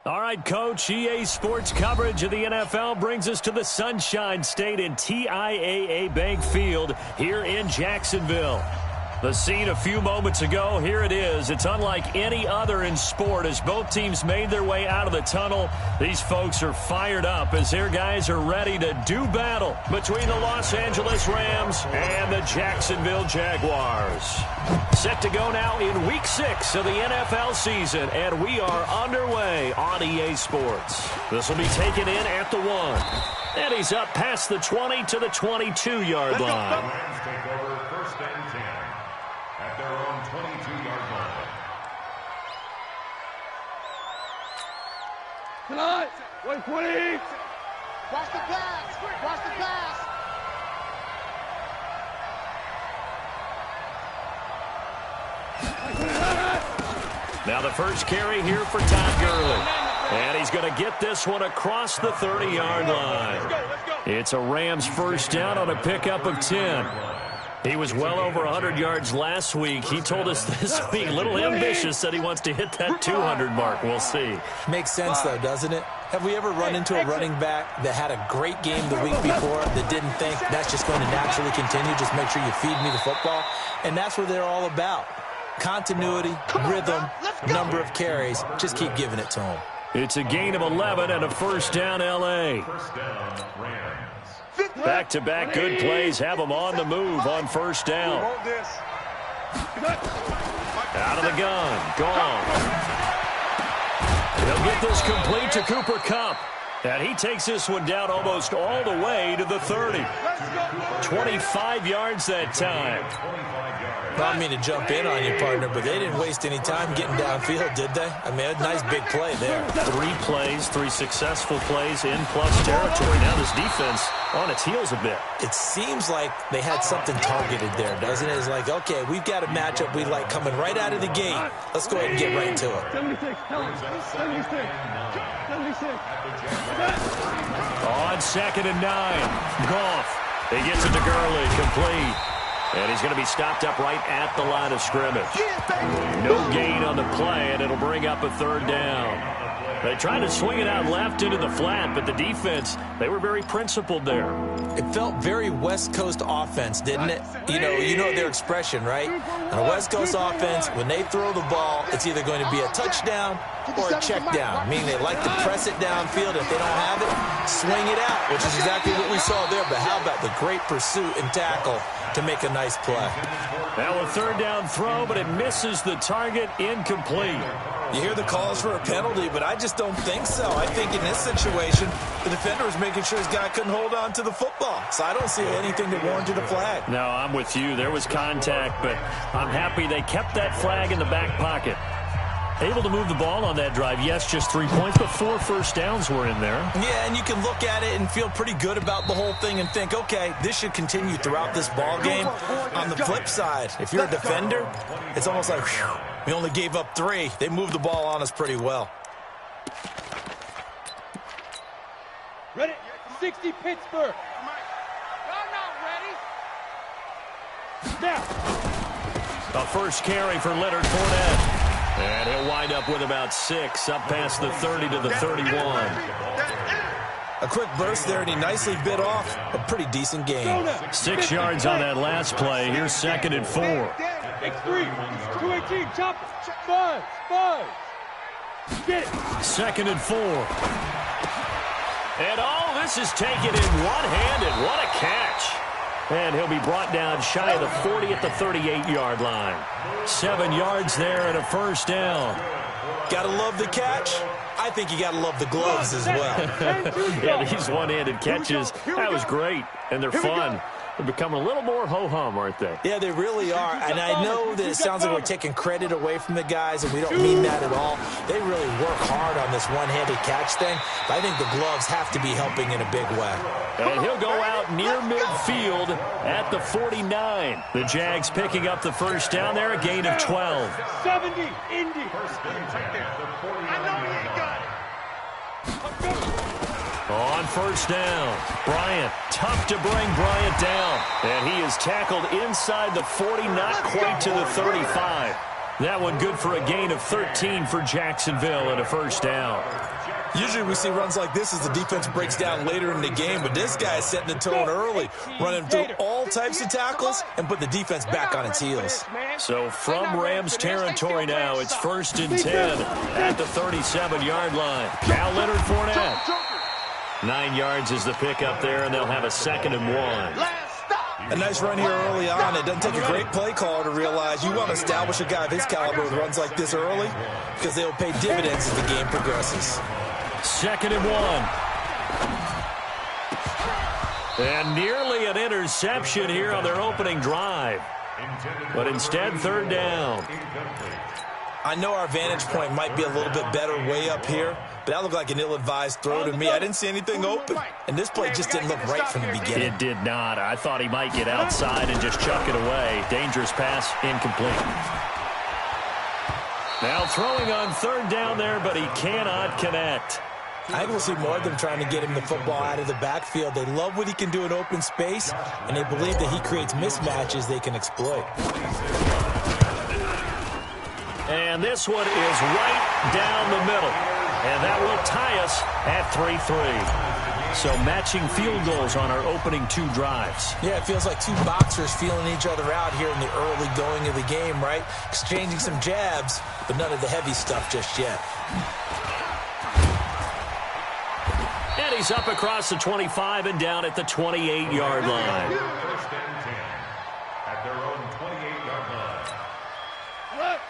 All right, Coach, EA Sports coverage of the NFL brings us to the Sunshine State in TIAA Bank Field here in Jacksonville. The scene a few moments ago, here it is. It's unlike any other in sport as both teams made their way out of the tunnel. These folks are fired up as their guys are ready to do battle between the Los Angeles Rams and the Jacksonville Jaguars. Set to go now in Week 6 of the NFL season, and we are underway on EA Sports. This will be taken in at the 1. And he's up past the 20 to the 22-yard line. Rams take over 1st and 10 at their own 22-yard line. Tonight, 120. Watch the pass. Watch the pass. Now the first carry here for Todd Gurley. And he's going to get this one across the 30-yard line. It's a Rams first down on a pickup of 10. He was well over 100 yards last week. He told us this week, a little ambitious, that he wants to hit that 200 mark. We'll see. Makes sense, though, doesn't it? Have we ever run into a running back that had a great game the week before that didn't think that's just going to naturally continue? Just make sure you feed me the football. And that's what they're all about. Continuity, rhythm, number of carries. Just keep giving it to them. It's a gain of 11 and a first down, L.A. First down, Rams. Back-to-back good plays have them on the move on first down. Out of the gun. Gone. They'll get this complete to Cooper Kupp. And he takes this one down almost all the way to the 30. 25 yards that time. I don't mean to jump in on you, partner, but they didn't waste any time getting downfield, did they? I mean, a nice big play there. 3 plays, 3 successful plays in plus territory. Now this defense on its heels a bit. It seems like they had something targeted there, doesn't it? It's like, okay, we've got a matchup we like coming right out of the gate. Let's go ahead and get right to it. 76. 76. On 2nd and 9. Goff. He gets it to Gurley. Complete. And he's going to be stopped up right at the line of scrimmage. No gain on the play, and it'll bring up a 3rd down. They tried to swing it out left into the flat, but the defense, they were very principled there. It felt very West Coast offense, didn't it? You know their expression, right? On a West Coast offense, when they throw the ball, it's either going to be a touchdown or a check down, meaning they like to press it downfield. If they don't have it, swing it out, which is exactly what we saw there. But how about the great pursuit and tackle to make a nice play? Now a 3rd down throw, but it misses the target. Incomplete. You hear the calls for a penalty, but I just don't think so. I think in this situation, the defender was making sure his guy couldn't hold on to the football. So I don't see anything that warranted a flag. No, I'm with you. There was contact, but I'm happy they kept that flag in the back pocket. Able to move the ball on that drive. Yes, just 3 points, but 4 first downs were in there. Yeah, and you can look at it and feel pretty good about the whole thing and think, okay, this should continue throughout this ball game. On the flip side, if you're a defender, it's almost like, whew, we only gave up 3. They moved the ball on us pretty well. Ready? 60 Pittsburgh. Y'all not ready. Now. A first carry for Leonard Fournette. And he'll wind up with about 6, up past the 30 to the 31. A quick burst there, and he nicely bit off a pretty decent game. 6 yards on that last play. Here's 2nd and 4. X3, 218, chop it. Five. Get it. 2nd and 4. And all this is taken in one-handed. What a catch. And he'll be brought down shy of the 40 at the 38-yard line. 7 yards there and a first down. Gotta love the catch. I think you gotta love the gloves as well. Yeah, these one-handed catches, that was great. And they're fun. They're becoming a little more ho-hum, aren't they? Yeah, they really are. And I know that it sounds like we're taking credit away from the guys, and we don't mean that at all. They really work hard on this one-handed catch thing. But I think the gloves have to be helping in a big way. And he'll go out near midfield at the 49. The Jags picking up the first down there, a gain of 12. 70, Indy. I know he ain't got it. On first down, Bryant. Tough to bring Bryant down. And he is tackled inside the 40, not quite to the 35. That one good for a gain of 13 for Jacksonville and a first down. Usually we see runs like this as the defense breaks down later in the game, but this guy is setting the tone early, running through all types of tackles and put the defense back on its heels. So from Rams territory now, it's 1st and 10 at the 37-yard line. Now Leonard Fournette. 9 yards is the pickup there, and they'll have a 2nd and 1. A nice run here early on. It doesn't take a great play caller to realize you want to establish a guy of his caliber with runs like this early because they'll pay dividends as the game progresses. 2nd and 1. And nearly an interception here on their opening drive. But instead, 3rd down. I know our vantage point might be a little bit better way up here, but that looked like an ill-advised throw to me. I didn't see anything open, and this play just didn't look right from the beginning. It did not. I thought he might get outside and just chuck it away. Dangerous pass, incomplete. Now throwing on 3rd down there, but he cannot connect. I think we'll see more of them trying to get him the football out of the backfield. They love what he can do in open space, and they believe that he creates mismatches they can exploit. And this one is right down the middle. And that will tie us at 3-3. So matching field goals on our opening 2 drives. Yeah, it feels like 2 boxers feeling each other out here in the early going of the game, right? Exchanging some jabs, but none of the heavy stuff just yet. And he's up across the 25 and down at the 28-yard line. 1st and 10 at their own 28-yard line.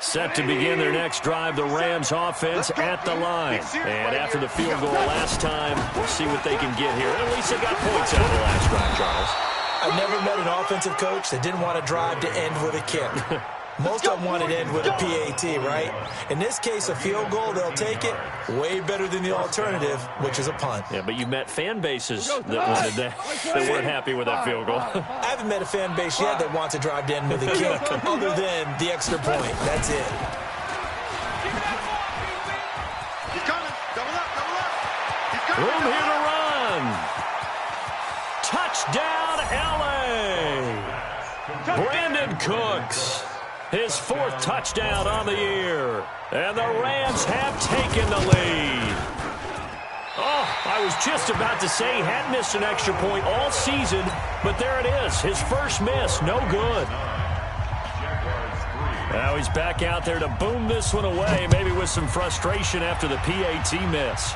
Set to begin their next drive, the Rams offense at the line. And after the field goal last time, we'll see what they can get here. At least they got points out of the last drive, Charles. I've never met an offensive coach that didn't want to drive to end with a kick. Most of them want to end with a PAT, right? In this case, a field goal, they'll take it. Way better than the alternative, which is a punt. Yeah, but you met fan bases that wanted that, that weren't happy with that field goal. I haven't met a fan base yet that wants to drive to end with a kick, other than the extra point. That's it. He's coming. Double up, double up. He's coming. Room here to run. Touchdown, L.A. Brandon Cooks. His 4th touchdown on the year. And the Rams have taken the lead. Oh, I was just about to say he hadn't missed an extra point all season, but there it is. His first miss, no good. Now he's back out there to boom this one away, maybe with some frustration after the PAT miss.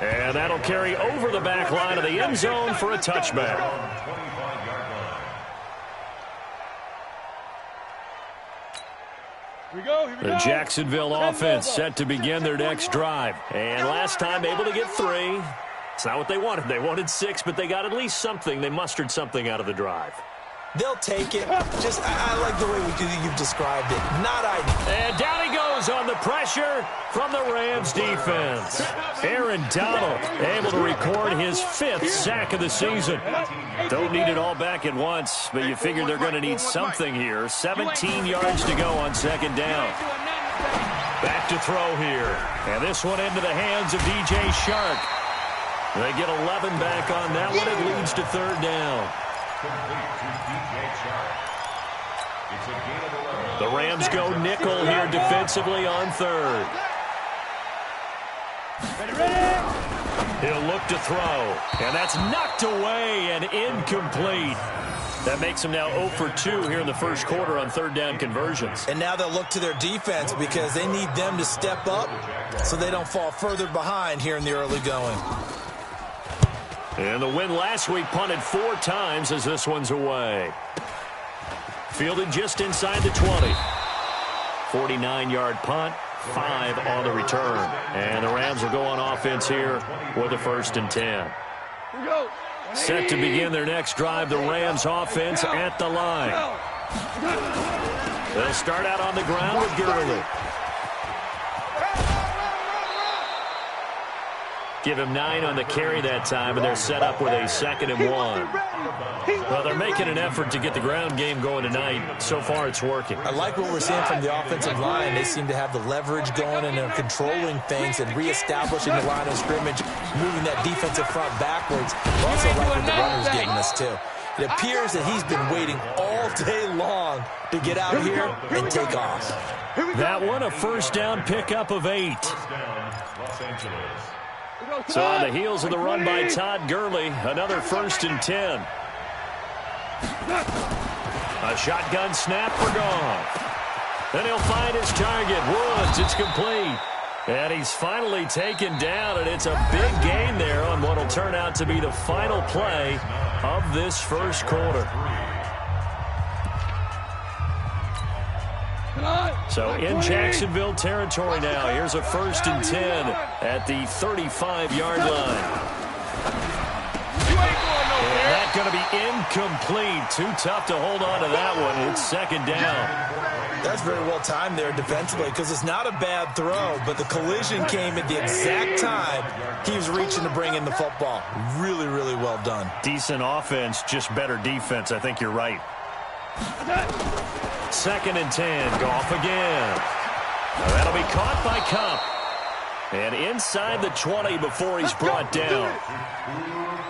And that'll carry over the back line of the end zone for a touchback. The Jacksonville offense set to begin their next drive. And last time able to get 3. It's not what they wanted. They wanted 6, but they got at least something. They mustered something out of the drive. They'll take it. Just, I like the way you've described it. Not ideal. And down he goes on the pressure from the Rams defense. Aaron Donald able to record his 5th sack of the season. Don't need it all back at once, but you figure they're going to need something here. 17 yards to go on 2nd down. Back to throw here. And this one into the hands of DJ Shark. They get 11 back on that one. It leads to 3rd down. The Rams go nickel here defensively on 3rd. He'll look to throw, and that's knocked away and incomplete. That makes him now 0 for 2 here in the first quarter on 3rd down conversions. And now they'll look to their defense because they need them to step up so they don't fall further behind here in the early going. And the win last week punted 4 times as this one's away. Fielded just inside the 20. 49-yard punt, 5 on the return. And the Rams will go on offense here with a 1st and 10. Set to begin their next drive, the Rams offense at the line. They'll start out on the ground with Gurley. Give him 9 on the carry that time, and they're set up with a 2nd and 1. Well, they're making an effort to get the ground game going tonight. So far, it's working. I like what we're seeing from the offensive line. They seem to have the leverage going, and they're controlling things and reestablishing the line of scrimmage, moving that defensive front backwards. I also like what the runner's giving us, too. It appears that he's been waiting all day long to get out here and take off. That one, a first down pickup of 8. First down, Los Angeles. So on the heels of the run by Todd Gurley, another 1st and 10. A shotgun snap for Goff. Then he'll find his target. Woods, it's complete. And he's finally taken down, and it's a big gain there on what will turn out to be the final play of this first quarter. So in Jacksonville territory now. Here's a 1st and 10 at the 35-yard line. And that's going to be incomplete. Too tough to hold on to that one. It's 2nd down. That's very well timed there defensively because it's not a bad throw, but the collision came at the exact time he was reaching to bring in the football. Really, really well done. Decent offense, just better defense. I think you're right. 2nd and 10. Goff again. Now that'll be caught by Kupp. And inside the 20 before he's brought down.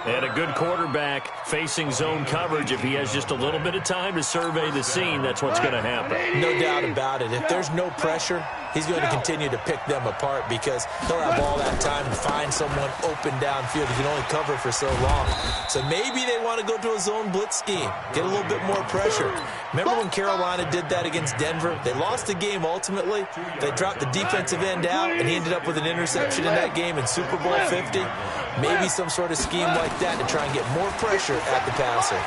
And a good quarterback facing zone coverage. If he has just a little bit of time to survey the scene, that's what's going to happen. No doubt about it. If there's no pressure, he's going to continue to pick them apart because he'll have all that time to find someone open downfield. He can only cover for so long. So maybe they want to go to a zone blitz scheme, get a little bit more pressure. Remember when Carolina did that against Denver? They lost the game ultimately. They dropped the defensive end out, and he ended up with an interception in that game in Super Bowl 50. Maybe some sort of scheme like that to try and get more pressure at the passer.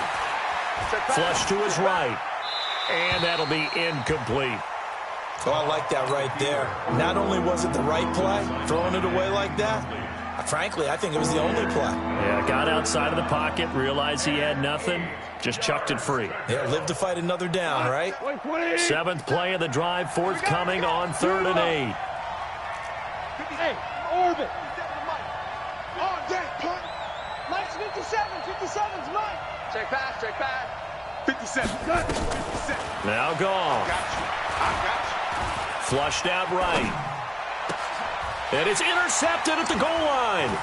Flush to his right. And that'll be incomplete. Oh, I like that right there. Not only was it the right play, throwing it away like that, frankly, I think it was the only play. Yeah, got outside of the pocket, realized he had nothing, just chucked it free. Yeah, live to fight another down, right? 7th play of the drive, forthcoming on 3rd and 8. Hey, orbit. Mike's 57. 57's Mike. Check pass, check pass. 57. 57. Now Goff. I got you. Flushed out right. And it's intercepted at the goal line.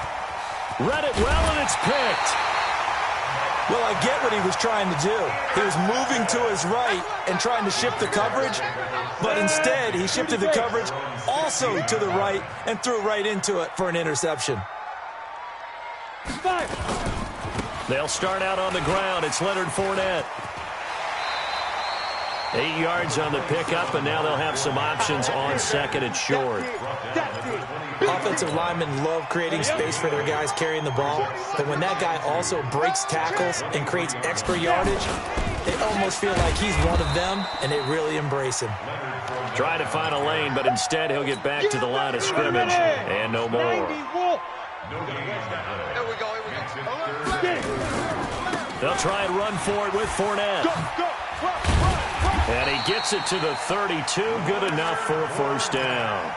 Read it well, and it's picked. Well, I get what he was trying to do. He was moving to his right and trying to shift the coverage, but instead he shifted the coverage also to the right and threw right into it for an interception. They'll start out on the ground. It's Leonard Fournette. 8 yards on the pickup, and now they'll have some options on 2nd and short. Offensive linemen love creating space for their guys carrying the ball, but when that guy also breaks tackles and creates extra yardage, they almost feel like he's one of them, and they really embrace him. Try to find a lane, but instead he'll get back to the line of scrimmage, and no more. Here we go. They'll try and run for it with Fournette. And he gets it to the 32. Good enough for a first down.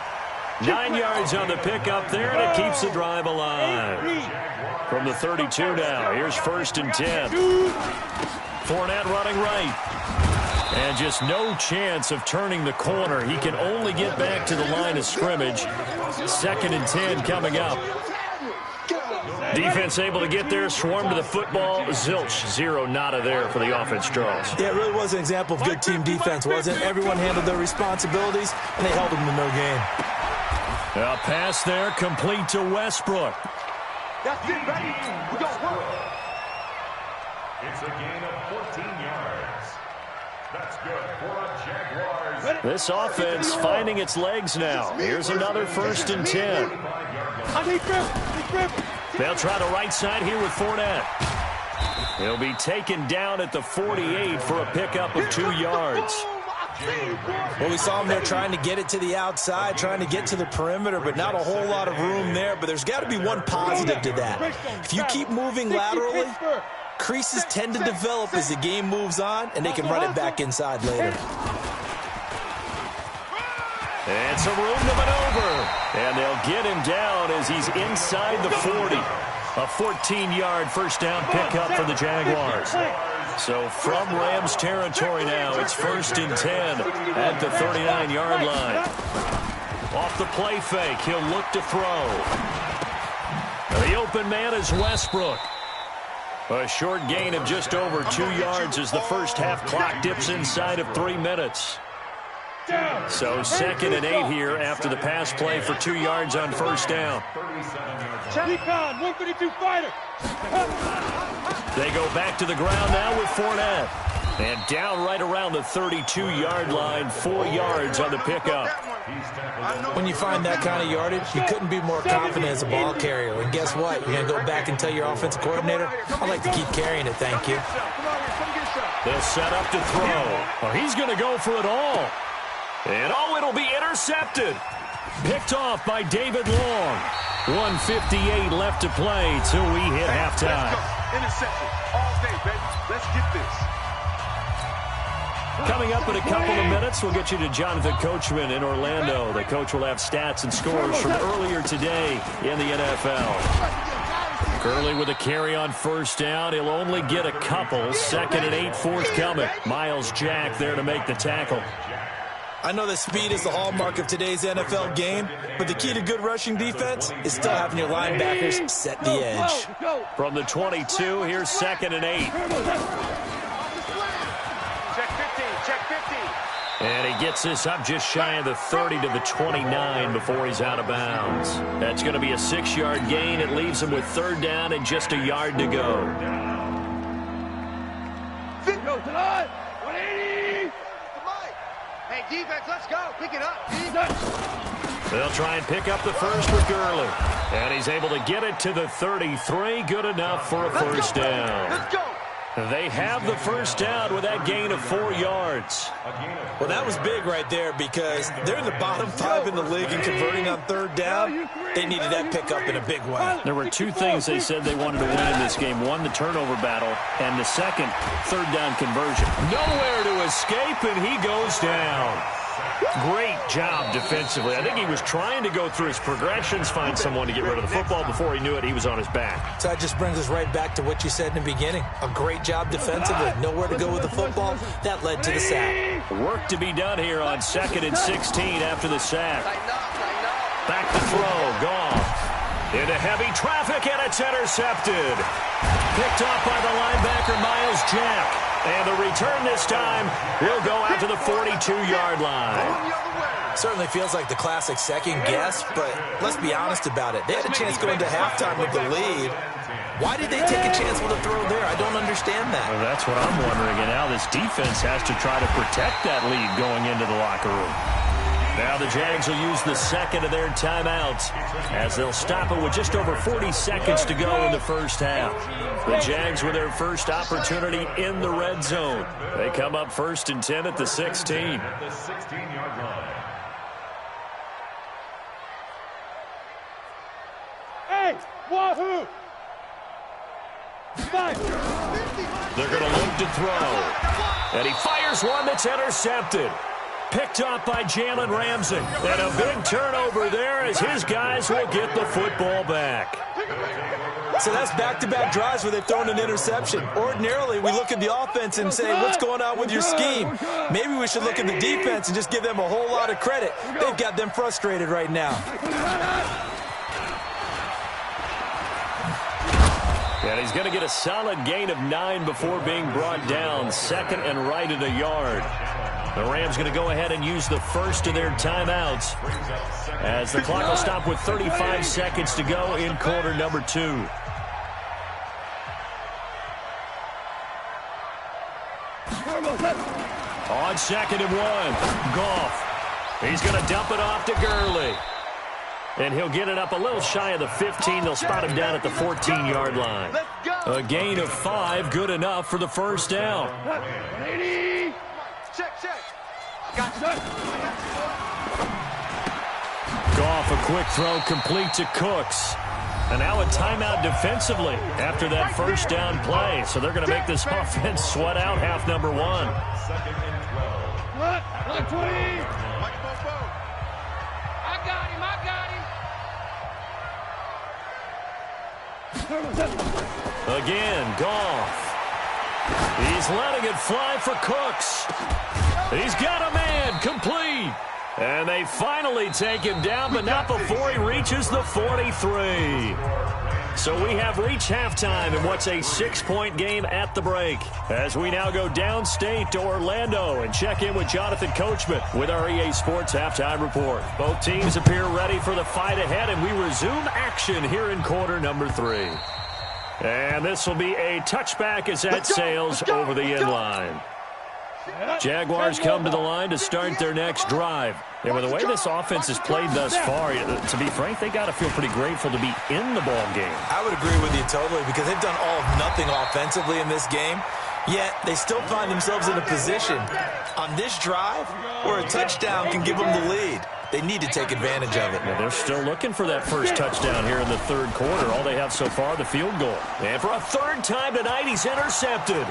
9 yards on the pickup there, and it keeps the drive alive. From the 32 now, here's 1st and 10. Fournette running right. And just no chance of turning the corner. He can only get back to the line of scrimmage. 2nd and 10 coming up. Defense able to get there, swarm to the football. Zilch, 0 nada there for the offense draws. Yeah, it really was an example of good team defense, wasn't it? Everyone handled their responsibilities, and they held them to no gain. A pass there, complete to Westbrook. That's it, baby. We got work. It's a gain of 14 yards. That's good for a Jaguars. This offense finding its legs now. Here's another 1st and 10. They'll try the right side here with Fournette. He'll be taken down at the 48 for a pickup of 2 yards. Well, we saw him there trying to get it to the outside, trying to get to the perimeter, but not a whole lot of room there. But there's got to be one positive to that. If you keep moving laterally, creases tend to develop as the game moves on, and they can run it back inside later. And some room to maneuver. And they'll get him down as he's inside the 40. A 14-yard first down pickup for the Jaguars. So from Rams territory now, it's 1st and 10 at the 39-yard line. Off the play fake, he'll look to throw. The open man is Westbrook. A short gain of just over 2 yards as the first half clock dips inside of 3 minutes. So 2nd and 8 here after the pass play for 2 yards on first down. Recon, 152 fighter. They go back to the ground now with Fournette. And down right around the 32-yard line, 4 yards on the pickup. When you find that kind of yardage, you couldn't be more confident as a ball carrier. And guess what? You're going to go back and tell your offensive coordinator, I'd like to keep carrying it, thank you. They'll set up to throw. Well, he's going to go for it all. And it'll be intercepted. Picked off by David Long. 1:58 left to play till we hit halftime. Interception all day, baby. Let's get this. Coming up in a couple of minutes, we'll get you to Jonathan Coachman in Orlando. The coach will have stats and scores from earlier today in the NFL. Gurley with a carry on first down. He'll only get a couple. 2nd and 8 forthcoming. Miles Jack there to make the tackle. I know that speed is the hallmark of today's NFL game, but the key to good rushing defense is still having your linebackers set the edge. From the 22, here's 2nd and 8. Check 50. And he gets this up just shy of the 30 to the 29 before he's out of bounds. That's going to be a 6-yard gain. It leaves him with 3rd down and just a yard to go. Go tonight. 180. Hey, defense, let's go. Pick it up. They'll try and pick up the first with Gurley. And he's able to get it to the 33. Good enough for a first down. Let's go. They have the first down with that gain of 4 yards. Well, that was big right there because they're in the bottom 5 in the league and converting on 3rd down. They needed that pickup in a big way. There were 2 things they said they wanted to win in this game. One, the turnover battle, and the second, 3rd down conversion. Nowhere to escape, and he goes down. Great job defensively. I think he was trying to go through his progressions, find someone to get rid of the football. Before he knew it, he was on his back. So that just brings us right back to what you said in the beginning. A great job defensively. Nowhere to go with the football. That led to the sack. Work to be done here on 2nd and 16 after the sack. Back to throw. Goff. Into heavy traffic, and it's intercepted. Picked off by the linebacker, Miles Jack. And the return this time will go out to the 42-yard line. Certainly feels like the classic second guess, but let's be honest about it. They had a chance going to halftime with the lead. Why did they take a chance with a throw there? I don't understand that. Well, that's what I'm wondering. And now this defense has to try to protect that lead going into the locker room. Now the Jags will use the 2nd of their timeouts as they'll stop it with just over 40 seconds to go in the first half. The Jags with their first opportunity in the red zone. They come up 1st and 10 at the 16. At the 16-yard line. Hey, wahoo! They're going to look to throw. And he fires one that's intercepted. Picked off by Jalen Ramsey. And a big turnover there as his guys will get the football back. So that's back-to-back drives where they've thrown an interception. Ordinarily, we look at the offense and say, what's going on with your scheme? Maybe we should look at the defense and just give them a whole lot of credit. They've got them frustrated right now. And he's going to get a solid gain of 9 before being brought down. 2nd and right at a yard. The Rams going to go ahead and use the first of their timeouts as the clock will stop with 35 seconds to go in quarter number 2. On 2nd and 1, Goff. He's going to dump it off to Gurley. And he'll get it up a little shy of the 15. They'll spot him down at the 14-yard line. A gain of 5, good enough for the first down. Goff, a quick throw complete to Cooks. And now a timeout defensively after that first down play. So they're going to make this offense sweat out half number 1. 2nd and 12. Again, Goff. He's letting it fly for Cooks. He's got a man, complete. And they finally take him down, but not before he reaches the 43. So we have reached halftime in what's a 6-point game at the break. As we now go downstate to Orlando and check in with Jonathan Coachman with our EA Sports Halftime Report. Both teams appear ready for the fight ahead, and we resume action here in quarter number 3. And this will be a touchback as that sails over the end line. Jaguars come to the line to start their next drive. And with the way this offense has played thus far, to be frank, they got to feel pretty grateful to be in the ball game. I would agree with you totally because they've done all of nothing offensively in this game, yet they still find themselves in a position on this drive where a touchdown can give them the lead. They need to take advantage of it. Well, they're still looking for that first touchdown here in the third quarter. All they have so far, the field goal. And for a third time tonight, he's intercepted.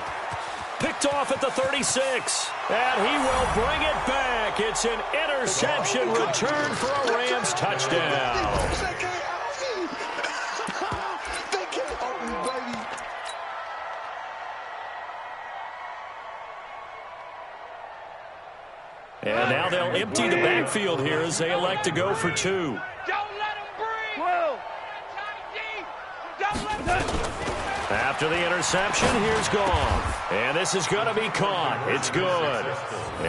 Picked off at the 36, and he will bring it back. It's an interception return for a Rams touchdown. And now they'll empty the backfield here as they elect to go for 2. Don't let him breathe. Don't let him. After the interception, here's Goff. And this is going to be caught. It's good.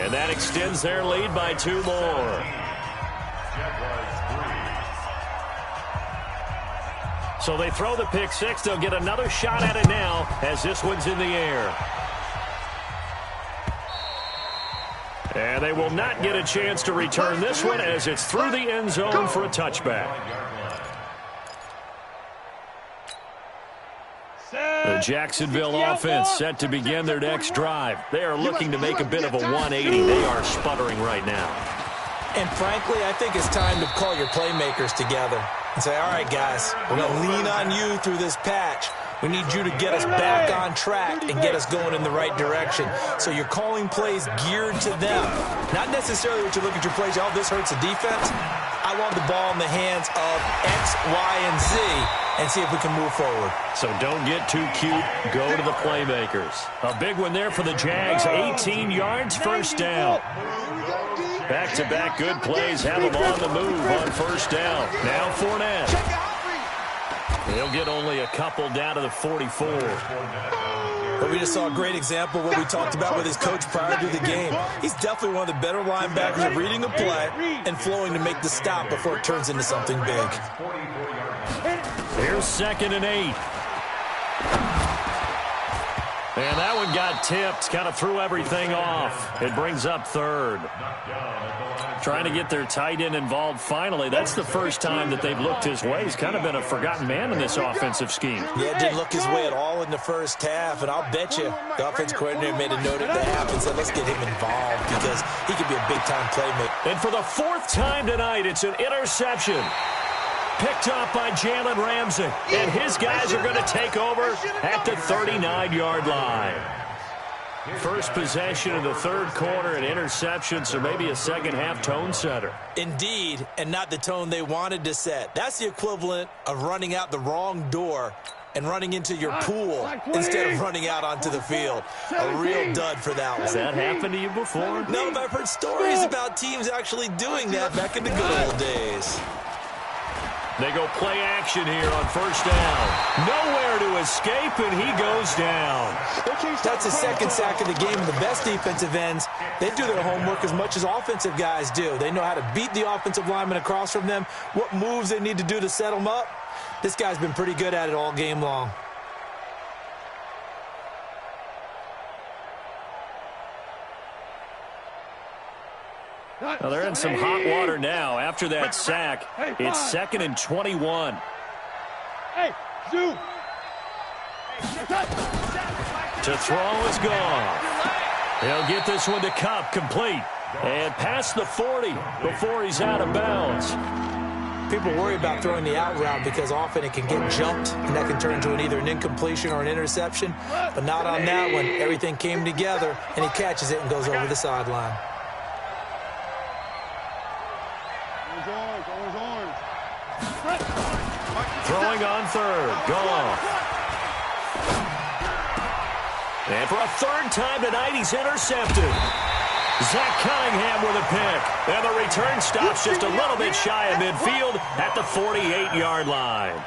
And that extends their lead by 2 more. So they throw the pick 6. They'll get another shot at it now as this one's in the air. And they will not get a chance to return this one as it's through the end zone for a touchback. The Jacksonville offense set to begin their next drive. They are looking to make a bit of a 180. They are sputtering right now. And frankly, I think it's time to call your playmakers together and say, all right, guys, we're going to lean on you through this patch. We need you to get us back on track and get us going in the right direction. So you're calling plays geared to them. Not necessarily what you look at your plays, oh, this hurts the defense. I want the ball in the hands of X, Y, and Z and see if we can move forward. So don't get too cute. Go to the playmakers. A big one there for the Jags. 18 yards, first down. Back-to-back good plays have them on the move on first down. Now Fournette. He'll get only a couple down to the 44. But we just saw a great example of what we talked about with his coach prior to the game. He's definitely one of the better linebackers at reading a play and flowing to make the stop before it turns into something big. Here's 2nd and 8. And that one got tipped, kind of threw everything off. It brings up 3rd. Trying to get their tight end involved finally. That's the first time that they've looked his way. He's kind of been a forgotten man in this offensive scheme. Yeah, didn't look his way at all in the first half. And I'll bet you the offensive coordinator made a note of the half and said, let's get him involved because he could be a big-time playmaker. And for the 4th time tonight, it's an interception. Picked off by Jalen Ramsey. And his guys are going to take over at the 39-yard line. First possession of the third quarter, an interception, so maybe a second-half tone setter. Indeed, and not the tone they wanted to set. That's the equivalent of running out the wrong door and running into your pool instead of running out onto the field. A real dud for that one. Has that happened to you before? No, but I've heard stories about teams actually doing that back in the good old days. They go play action here on first down. Nowhere to escape, and he goes down. That's the second sack of the game. The best defensive ends, they do their homework as much as offensive guys do. They know how to beat the offensive lineman across from them, what moves they need to do to set them up. This guy's been pretty good at it all game long. Well, they're in some hot water now. After that sack, it's 2nd and 21. Hey, Zoo. To throw is gone. He'll get this one to Cup, complete. And past the 40 before he's out of bounds. People worry about throwing the out route because often it can get jumped, and that can turn into either an incompletion or an interception. But not on that one. Everything came together, and he catches it and goes over the sideline. Throwing on third. Goff. And for a third time tonight, he's intercepted. Zach Cunningham with a pick. And the return stops just a little bit shy of midfield at the 48-yard line.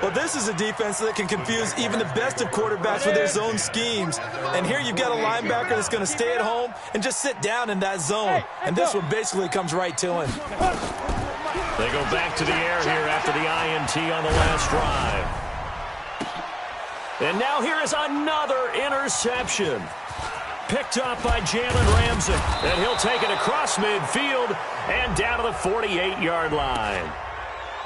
Well, this is a defense that can confuse even the best of quarterbacks with their zone schemes. And here you've got a linebacker that's going to stay at home and just sit down in that zone. And this one basically comes right to him. They go back to the air here after the INT on the last drive. And now here is another interception. Picked up by Jalen Ramsey. And he'll take it across midfield and down to the 48-yard line.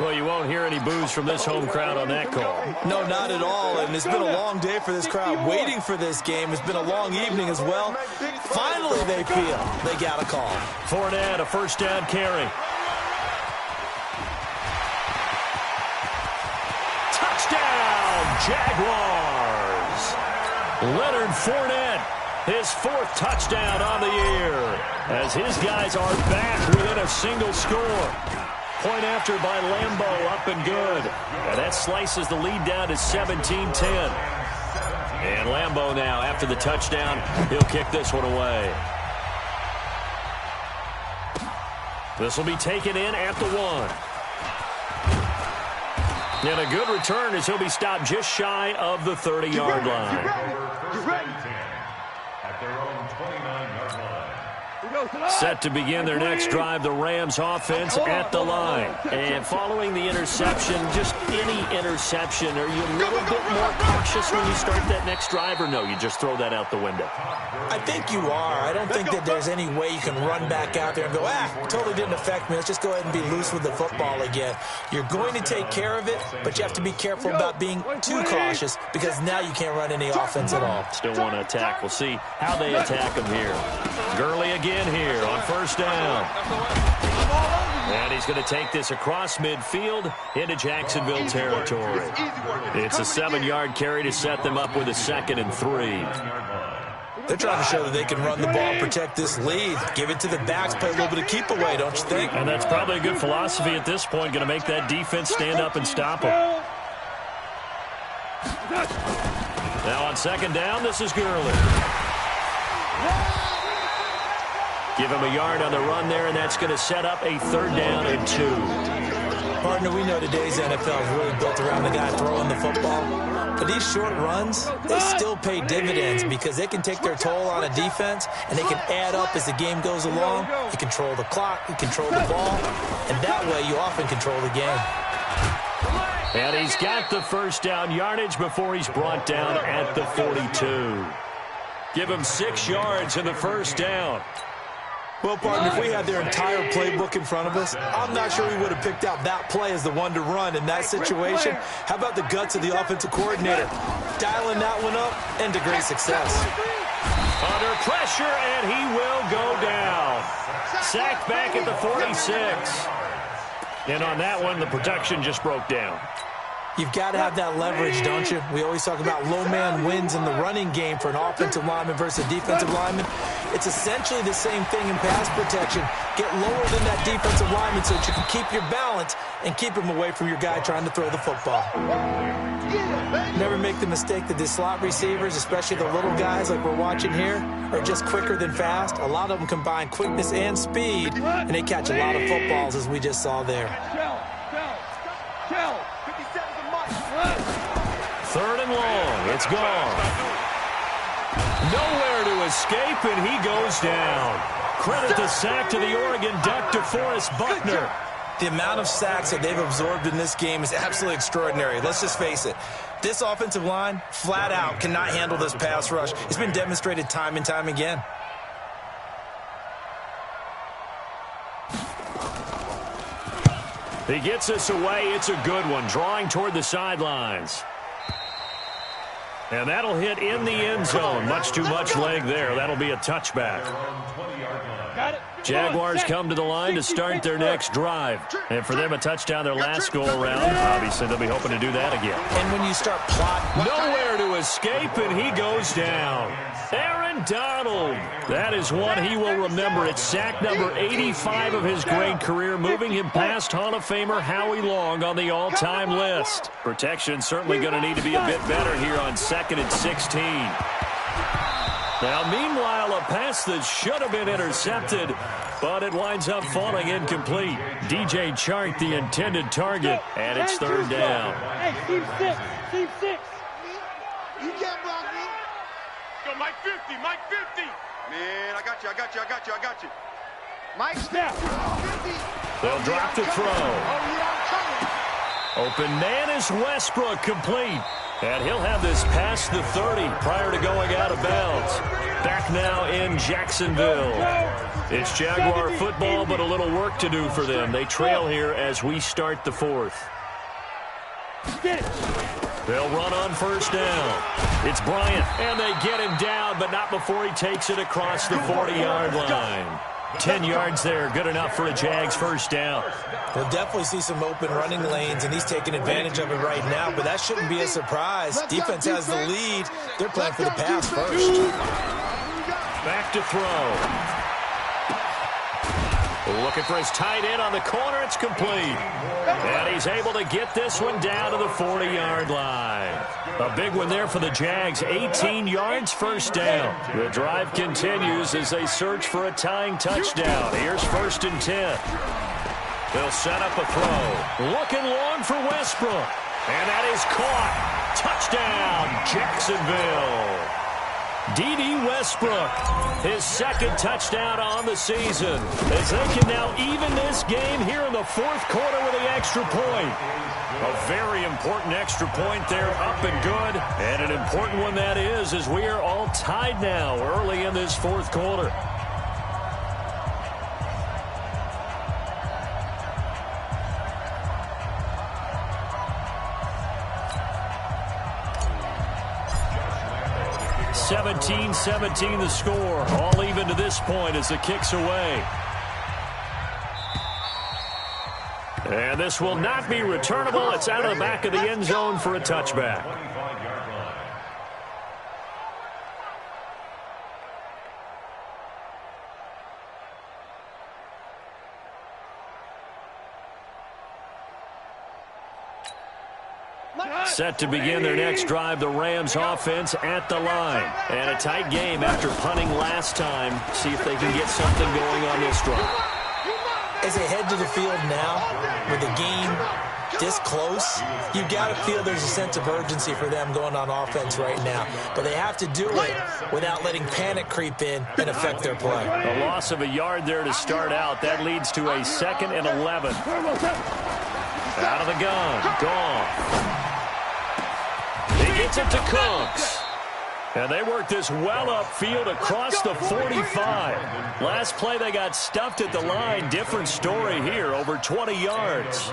Well, you won't hear any boos from this home crowd on that call. No, not at all. And it's been a long day for this crowd waiting for this game. It's been a long evening as well. Finally, they feel they got a call. Fournette, a first down carry. Touchdown, Jaguars. Leonard Fournette, his fourth touchdown on the year, as his guys are back within a single score. Point after by Lambeau, up and good. And that slices the lead down to 17-10. And Lambeau now, after the touchdown, he'll kick this one away. This will be taken in at the 1. And a good return as he'll be stopped just shy of the 30-yard line. At their own 29-yard line. Set to begin their next drive, the Rams offense at the line. And following the interception, just any interception, are you a little bit more cautious when you start that next drive, or no, you just throw that out the window? I think you are. I don't think that there's any way you can run back out there and go, totally didn't affect me. Let's just go ahead and be loose with the football again. You're going to take care of it, but you have to be careful about being too cautious because now you can't run any offense at all. Still want to attack. We'll see how they attack them here. Gurley again here on first down. And he's going to take this across midfield into Jacksonville territory. It's a 7-yard carry to set them up with a 2nd and 3. They're trying to show that they can run the ball, protect this lead, give it to the backs, play a little bit of keep away, don't you think? And that's probably a good philosophy at this point, going to make that defense stand up and stop them. Now on 2nd down, this is Gurley. Give him a yard on the run there, and that's going to set up a 3rd down and 2. Partner, we know today's NFL is really built around the guy throwing the football. But these short runs, they still pay dividends because they can take their toll on a defense, and they can add up as the game goes along. You control the clock, you control the ball, and that way you often control the game. And he's got the first down yardage before he's brought down at the 42. Give him 6 yards in the first down. Well, partner, if we had their entire playbook in front of us, I'm not sure we would have picked out that play as the one to run in that situation. How about the guts of the offensive coordinator? Dialing that one up and to great success. Under pressure, and he will go down. Sacked back at the 46. And on that one, the protection just broke down. You've got to have that leverage, don't you? We always talk about low man wins in the running game for an offensive lineman versus a defensive lineman. It's essentially the same thing in pass protection. Get lower than that defensive lineman so that you can keep your balance and keep him away from your guy trying to throw the football. Never make the mistake that the slot receivers, especially the little guys like we're watching here, are just quicker than fast. A lot of them combine quickness and speed, and they catch a lot of footballs, as we just saw there. 3rd and long. It's gone. Nowhere to escape, and he goes down. Credit the sack to the Oregon Duck, DeForest Buckner. The amount of sacks that they've absorbed in this game is absolutely extraordinary. Let's just face it. This offensive line, flat out, cannot handle this pass rush. It's been demonstrated time and time again. He gets us away. It's a good one, drawing toward the sidelines. And that'll hit in the end zone. Much too much leg there. That'll be a touchback. Jaguars come to the line to start their next drive. And for them, a touchdown their last go-around. Obviously, they'll be hoping to do that again. And when you start plotting... Nowhere to escape, and he goes down. Aaron Donald. That is one he will remember. It's sack number 85 of his great career, moving him past Hall of Famer Howie Long on the all-time list. Protection certainly going to need to be a bit better here on 2nd and 16. Now, meanwhile, a pass that should have been intercepted, but it winds up falling incomplete. DJ Chark, the intended target, and it's third down. Hey, team 6. Team 6. You can't block me. Go, Mike 50. Mike 50. Man, I got you. Mike, snap. 50. They'll drop to throw. Oh, yeah, I'm coming. Open man is Westbrook, complete. And he'll have this past the 30 prior to going out of bounds. Back now in Jacksonville. It's Jaguar football, but a little work to do for them. They trail here as we start the fourth. They'll run on first down. It's Bryant, and they get him down, but not before he takes it across the 40-yard line. 10 yards there, good enough for a Jags first down. We'll definitely see some open running lanes, and he's taking advantage of it right now, but that shouldn't be a surprise. Defense has the lead. They're playing for the pass first. Back to throw. Looking for his tight end on the corner. It's complete. And he's able to get this one down to the 40-yard line. A big one there for the Jags. 18 yards, first down. The drive continues as they search for a tying touchdown. Here's 1st and 10. They'll set up a throw. Looking long for Westbrook. And that is caught. Touchdown, Jacksonville. D.D. Westbrook, his second touchdown on the season, as they can now even this game here in the fourth quarter with the extra point. A very important extra point there, up and good, and an important one that is, as we are all tied now early in this fourth quarter. (17-17) the score, all even to this point as the kick's away. And this will not be returnable. It's out of the back of the end zone for a touchback. Set to begin their next drive, the Rams offense at the line. And a tight game after punting last time. See if they can get something going on this drive. As they head to the field now, with the game this close, you've got to feel there's a sense of urgency for them going on offense right now. But they have to do it without letting panic creep in and affect their play. A loss of a yard there to start out. That leads to a 2nd and 11. Out of the gun. Gone. He gets it to Cooks. And they work this well upfield across the 45. Last play they got stuffed at the line. Different story here, over 20 yards.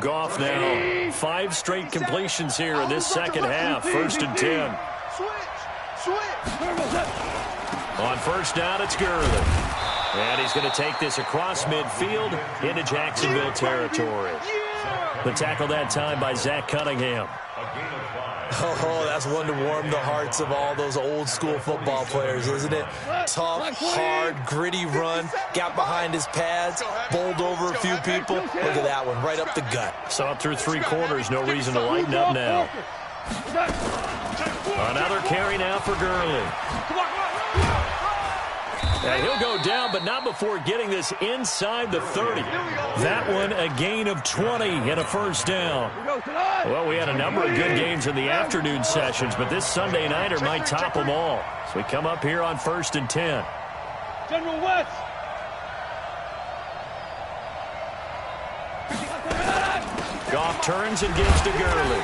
Goff now 5 straight completions here in this second half. 1st and 10. On first down, it's Gurley. And he's going to take this across midfield into Jacksonville territory. The tackle that time by Zach Cunningham. Oh, that's one to warm the hearts of all those old-school football players, isn't it? Tough, hard, gritty run, got behind his pads, bowled over a few people. Look at that one, right up the gut. Saw it through 3 quarters, no reason to lighten up now. Another carry now for Gurley. And he'll go down, but not before getting this inside the 30. That one a gain of 20 and a first down. Well, we had a number of good games in the afternoon sessions, but this Sunday nighter might top them all. So we come up here on 1st and 10. General West. Goff turns and gives to Gurley.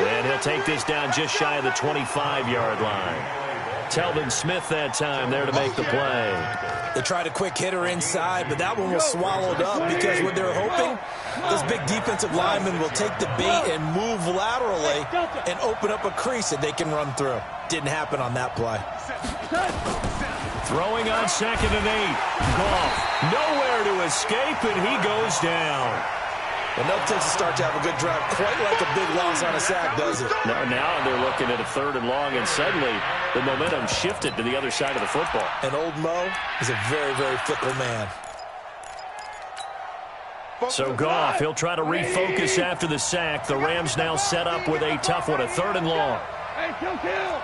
And he'll take this down just shy of the 25-yard line. Telvin Smith that time there to make the play. They tried a quick hitter inside, but that one was swallowed up because what they're hoping, those big defensive linemen will take the bait and move laterally and open up a crease that they can run through. Didn't happen on that play. Throwing on 2nd and 8. Goff nowhere to escape, and he goes down. Well, no takes a start to have a good drive, quite like a big loss on a sack, does it? No, now they're looking at a 3rd and long, and suddenly the momentum shifted to the other side of the football. And old Mo is a very, very fickle man. So Goff, he'll try to refocus after the sack. The Rams now set up with a tough one, a 3rd and long. Hey, kill.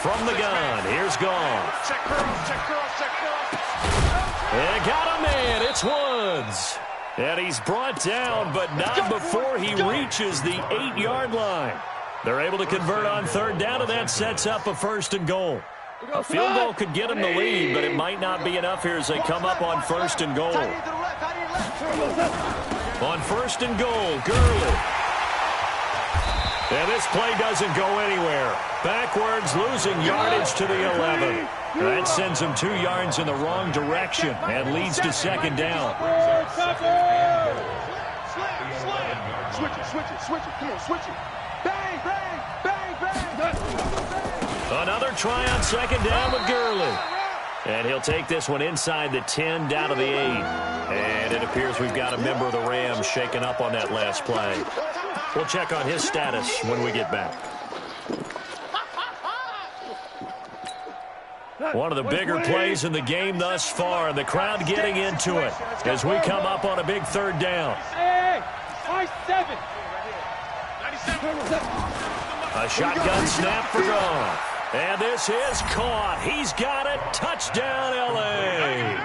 From the gun, here's Goff. Check curls, check curls, check curls. And got a man, it's Woods. And he's brought down, but not before he reaches the 8-yard line. They're able to convert on third down, and that sets up a 1st and goal. A field goal could get them the lead, but it might not be enough here as they come up on 1st and goal. On 1st and goal, Gurley. And this play doesn't go anywhere. Backwards, losing yardage to the 11. That sends him 2 yards in the wrong direction and leads to 2nd down. Switch it. Come on, switch it. Bang, bang, bang, bang. Another try on 2nd down with Gurley. And he'll take this one inside the 10, down to the 8. And it appears we've got a member of the Rams shaken up on that last play. We'll check on his status when we get back. One of the bigger plays in the game thus far, and the crowd getting into it as we come up on a big 3rd down. A shotgun snap for Goff. And this is caught. He's got it. Touchdown, L.A.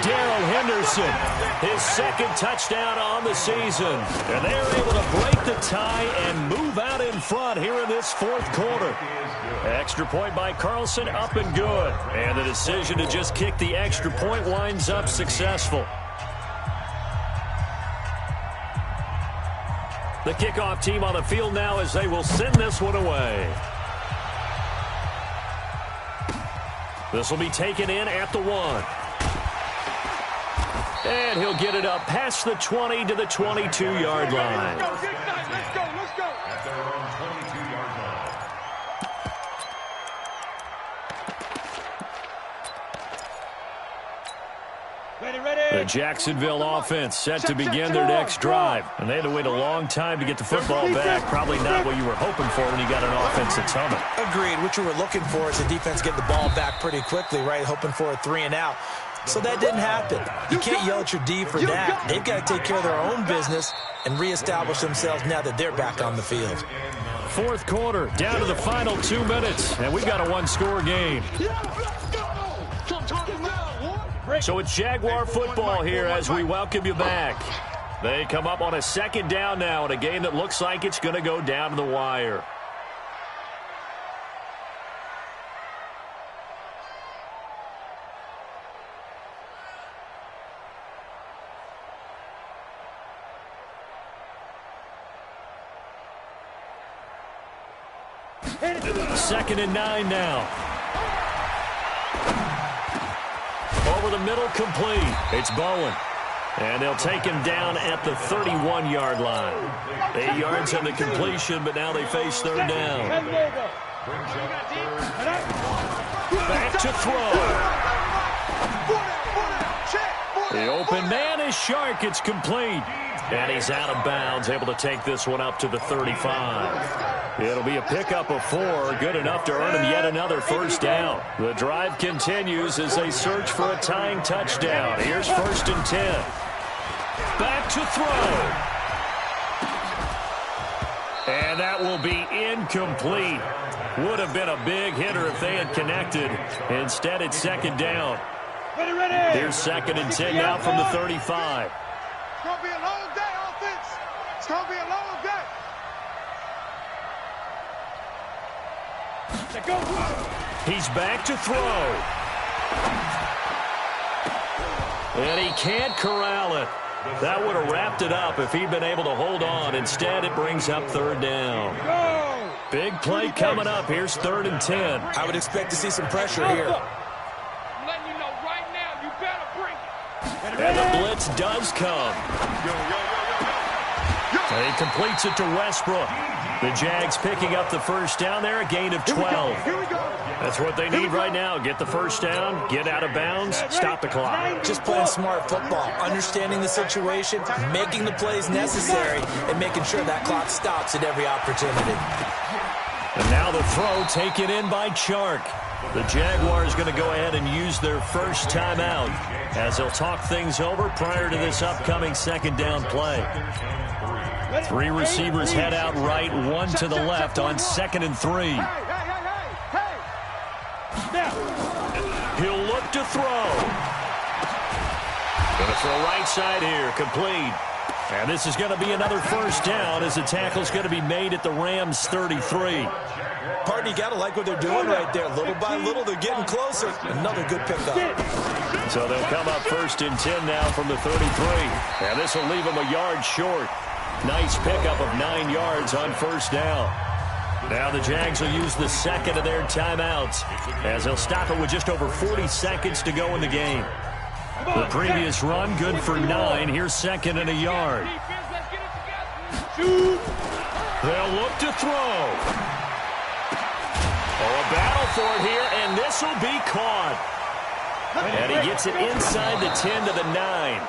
Darrell Henderson, his 2nd touchdown on the season. And they're able to break the tie and move out in front here in this 4th quarter. Extra point by Carlson, up and good. And the decision to just kick the extra point winds up successful. The kickoff team on the field now as they will send this one away. This will be taken in at the 1. And he'll get it up past the 20 to the 22-yard line. Let's go. At their own 22-yard line. The Jacksonville offense set to begin their next drive. And they had to wait a long time to get the football back. Probably not what you were hoping for when you got an offense that's humming. Agreed. What you were looking for is the defense get the ball back pretty quickly, right? Hoping for a 3-and-out. So that didn't happen. You can't yell at your D for that. They've got to take care of their own business and reestablish themselves now that they're back on the field. 4th quarter, down to the final 2 minutes, and we've got a 1-score game. So it's Jaguar football here as we welcome you back. They come up on a 2nd down now in a game that looks like it's going to go down to the wire. Second and 9 now. Over the middle, complete. It's Bowen. And they'll take him down at the 31-yard line. 8 yards on the completion, but now they face 3rd down. Back to throw. The open man is Shark. It's complete. And he's out of bounds, able to take this one up to the 35. It'll be a pickup of 4, good enough to earn him yet another 1st down. The drive continues as they search for a tying touchdown. Here's 1st and 10. Back to throw. And that will be incomplete. Would have been a big hitter if they had connected. Instead, it's 2nd down. Here's 2nd and 10 now from the 35. It's going to be a long day, offense. It's going to be a long day. He's back to throw. And he can't corral it. That would have wrapped it up if he'd been able to hold on. Instead, it brings up 3rd down. Big play coming up. Here's 3rd and 10. I would expect to see some pressure here. I'm letting you know right now, you better bring it. And the blitz does come. And he completes it to Westbrook. The Jags picking up the 1st down there, a gain of 12. That's what they need right now. Get the 1st down, get out of bounds, stop the clock. Just playing smart football, understanding the situation, making the plays necessary, and making sure that clock stops at every opportunity. And now the throw taken in by Chark. The Jaguars going to go ahead and use their first timeout as they'll talk things over prior to this upcoming second down play. 3 receivers head out right, 1 to the left on 2nd and 3. He'll look to throw. Going to throw right side here, complete. And this is going to be another first down as the tackle's going to be made at the Rams' 33. Pardon, you got to like what they're doing right there. Little by little, they're getting closer. Another good pickup. So they'll come up 1st and 10 now from the 33. And this will leave them a yard short. Nice pickup of 9 yards on first down. Now the Jags will use the second of their timeouts as they'll stop it with just over 40 seconds to go in the game. The previous run good for 9. Here's 2nd and a yard. They'll look to throw. Oh, a battle for it here, and this will be caught. And he gets it inside the 10 to the 9.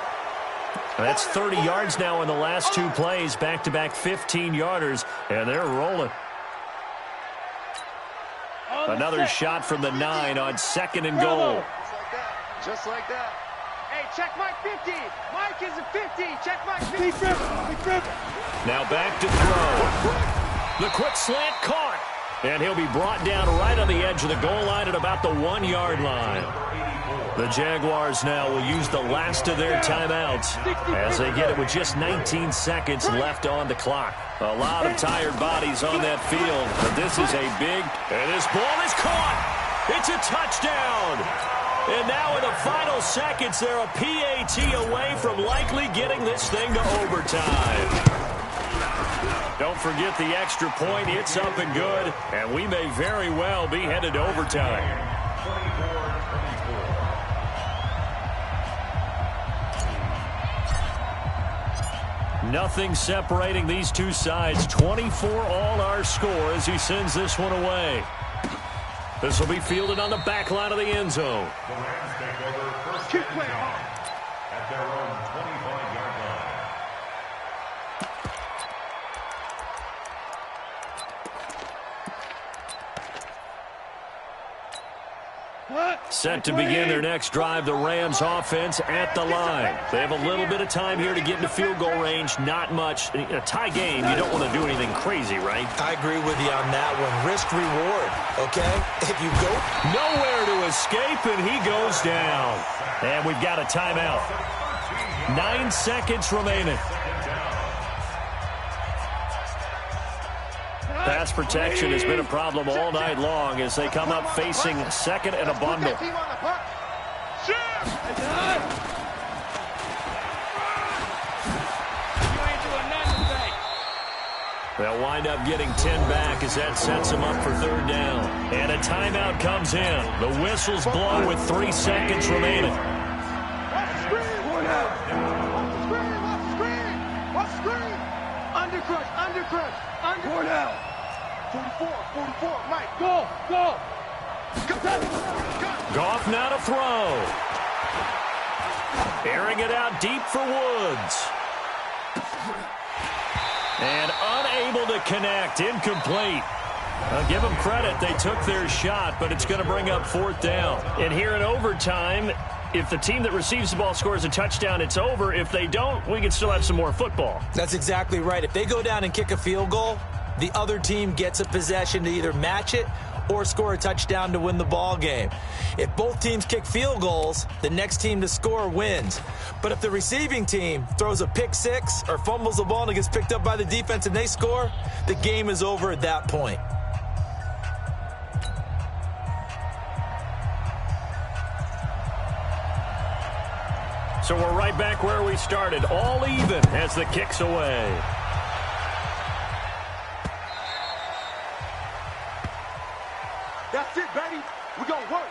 That's 30 yards now in the last 2 plays, back-to-back 15-yarders, and they're rolling. Another shot from the 9 on 2nd and goal. Just like that. Hey, check Mike 50. Mike is a 50. Check Mike 50. Now back to throw. The quick slant caught. And he'll be brought down right on the edge of the goal line at about the 1-yard line. The Jaguars now will use the last of their timeouts as they get it with just 19 seconds left on the clock. A lot of tired bodies on that field, but this is a big, and this ball is caught. It's a touchdown. And now in the final seconds, they're a PAT away from likely getting this thing to overtime. Don't forget the extra point. It's up and good, and we may very well be headed to overtime. Nothing separating these two sides. 24 all our score as he sends this one away. This will be fielded on the back line of the end zone. The Rams take over first and 10 at their own 25-yard line. Set to begin their next drive, the Rams offense at the line. They have a little bit of time here to get into field goal range, not much. In a tie game, you don't want to do anything crazy, right? I agree with you on that one. Risk reward, okay? If you go nowhere to escape, and he goes down. And we've got a timeout. 9 seconds remaining. Pass protection has been a problem all night long as they come up facing second and a bundle. They'll wind up getting 10 back as that sets them up for third down. And a timeout comes in. The whistles blow with 3 seconds remaining. Watch the screen! Watch the screen! Undercrush! 44, Mike, go! Goff now to throw. Airing it out deep for Woods. And unable to connect, incomplete. I'll give them credit, they took their shot, but it's going to bring up 4th down. And here in overtime, if the team that receives the ball scores a touchdown, it's over. If they don't, we can still have some more football. That's exactly right. If they go down and kick a field goal, the other team gets a possession to either match it or score a touchdown to win the ball game. If both teams kick field goals, the next team to score wins. But if the receiving team throws a pick six or fumbles the ball and it gets picked up by the defense and they score, the game is over at that point. So we're right back where we started, all even as the kick's away. That's it, baby. We're going to work.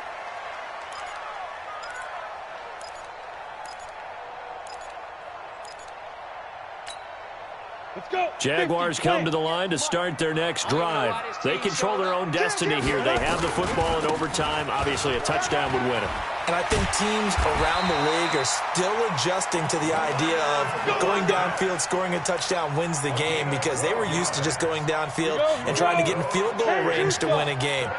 Jaguars come to the line to start their next drive. They control their own destiny here. They have the football in overtime. Obviously, a touchdown would win it. And I think teams around the league are still adjusting to the idea of going downfield, scoring a touchdown wins the game, because they were used to just going downfield and trying to get in field goal range to win a game.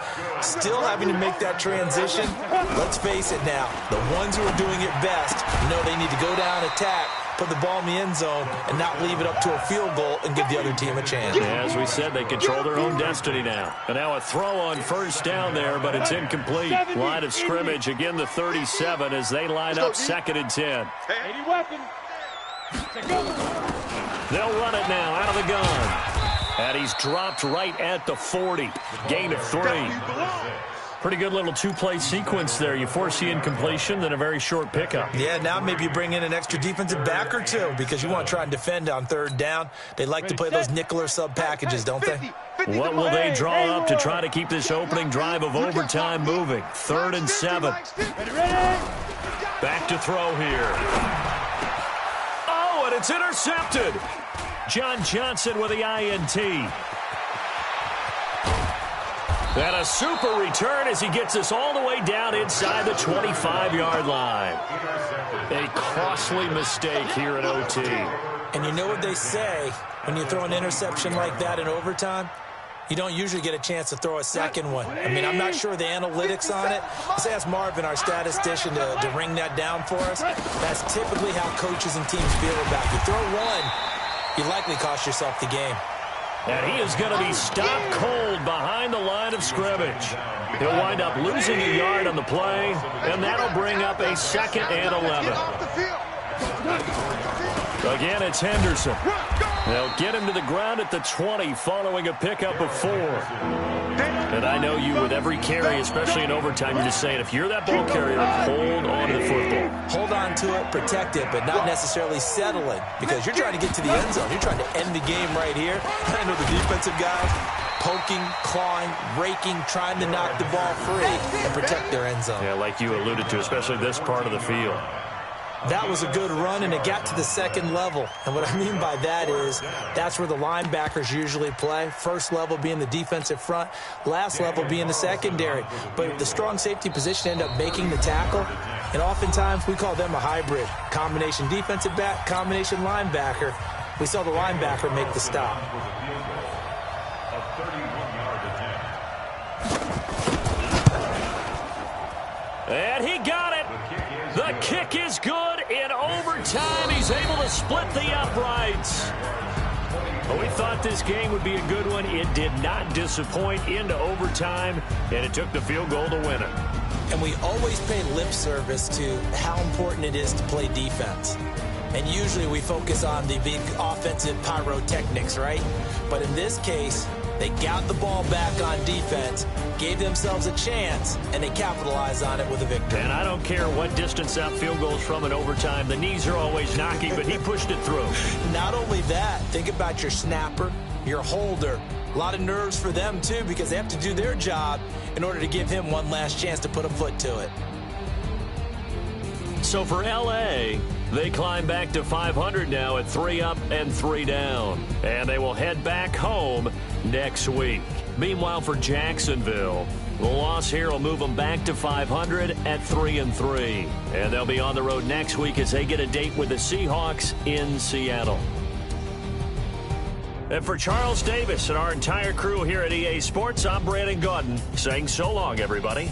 Still having to make that transition. Let's face it now, the ones who are doing it best know they need to go down, attack, put the ball in the end zone, and not leave it up to a field goal and give the other team a chance. Yeah, as we said, they control their own destiny now. And now a throw on first down there, but it's incomplete. Line of scrimmage, again the 37 as they line up 2nd and 10. They'll run it now out of the gun. And he's dropped right at the 40. Gain of 3. Pretty good little two-play sequence there. You force the incompletion, then a very short pickup. Yeah, now maybe you bring in an extra defensive back or two because you want to try and defend on 3rd down. They like to play those nickel or sub packages, don't they? What will they draw up to try to keep this opening drive of overtime moving? 3rd and 7. Back to throw here. Oh, and it's intercepted. John Johnson with the INT. And a super return as he gets us all the way down inside the 25-yard line. A costly mistake here in OT. And you know what they say, when you throw an interception like that in overtime, you don't usually get a chance to throw a second one. I mean, I'm not sure the analytics on it. Let's ask Marvin, our statistician, to ring that down for us. That's typically how coaches and teams feel about it. You throw one, you likely cost yourself the game. And he is going to be stopped cold behind the line of scrimmage. He'll wind up losing a yard on the play, and that'll bring up a 2nd and 11. Again, it's Henderson. They'll get him to the ground at the 20 following a pickup of 4. And I know you with every carry, especially in overtime, you're just saying, if you're that ball carrier, hold on to the football. Hold on to it, protect it, but not necessarily settle it, because you're trying to get to the end zone. You're trying to end the game right here. I know the defensive guys poking, clawing, raking, trying to knock the ball free and protect their end zone. Yeah, like you alluded to, especially this part of the field. That was a good run, and it got to the 2nd level. And what I mean by that is that's where the linebackers usually play. First level being the defensive front, last level being the secondary. But the strong safety position ended up making the tackle, and oftentimes we call them a hybrid. Combination defensive back, combination linebacker. We saw the linebacker make the stop. And he got it. The kick is good. In overtime, he's able to split the uprights. But we thought this game would be a good one. It did not disappoint into overtime, and it took the field goal to win it. And we always pay lip service to how important it is to play defense. And usually we focus on the big offensive pyrotechnics, right? But in this case, they got the ball back on defense, gave themselves a chance, and they capitalized on it with a victory. And I don't care what distance that field goes from in overtime. The knees are always knocking, but he pushed it through. Not only that, think about your snapper, your holder. A lot of nerves for them, too, because they have to do their job in order to give him one last chance to put a foot to it. So for L.A., they climb back to 500 now at 3 up and 3 down. And they will head back home next week. Meanwhile, for Jacksonville, the loss here will move them back to 500 at 3-3. And they'll be on the road next week as they get a date with the Seahawks in Seattle. And for Charles Davis and our entire crew here at EA Sports, I'm Brandon Gaudin saying so long, everybody.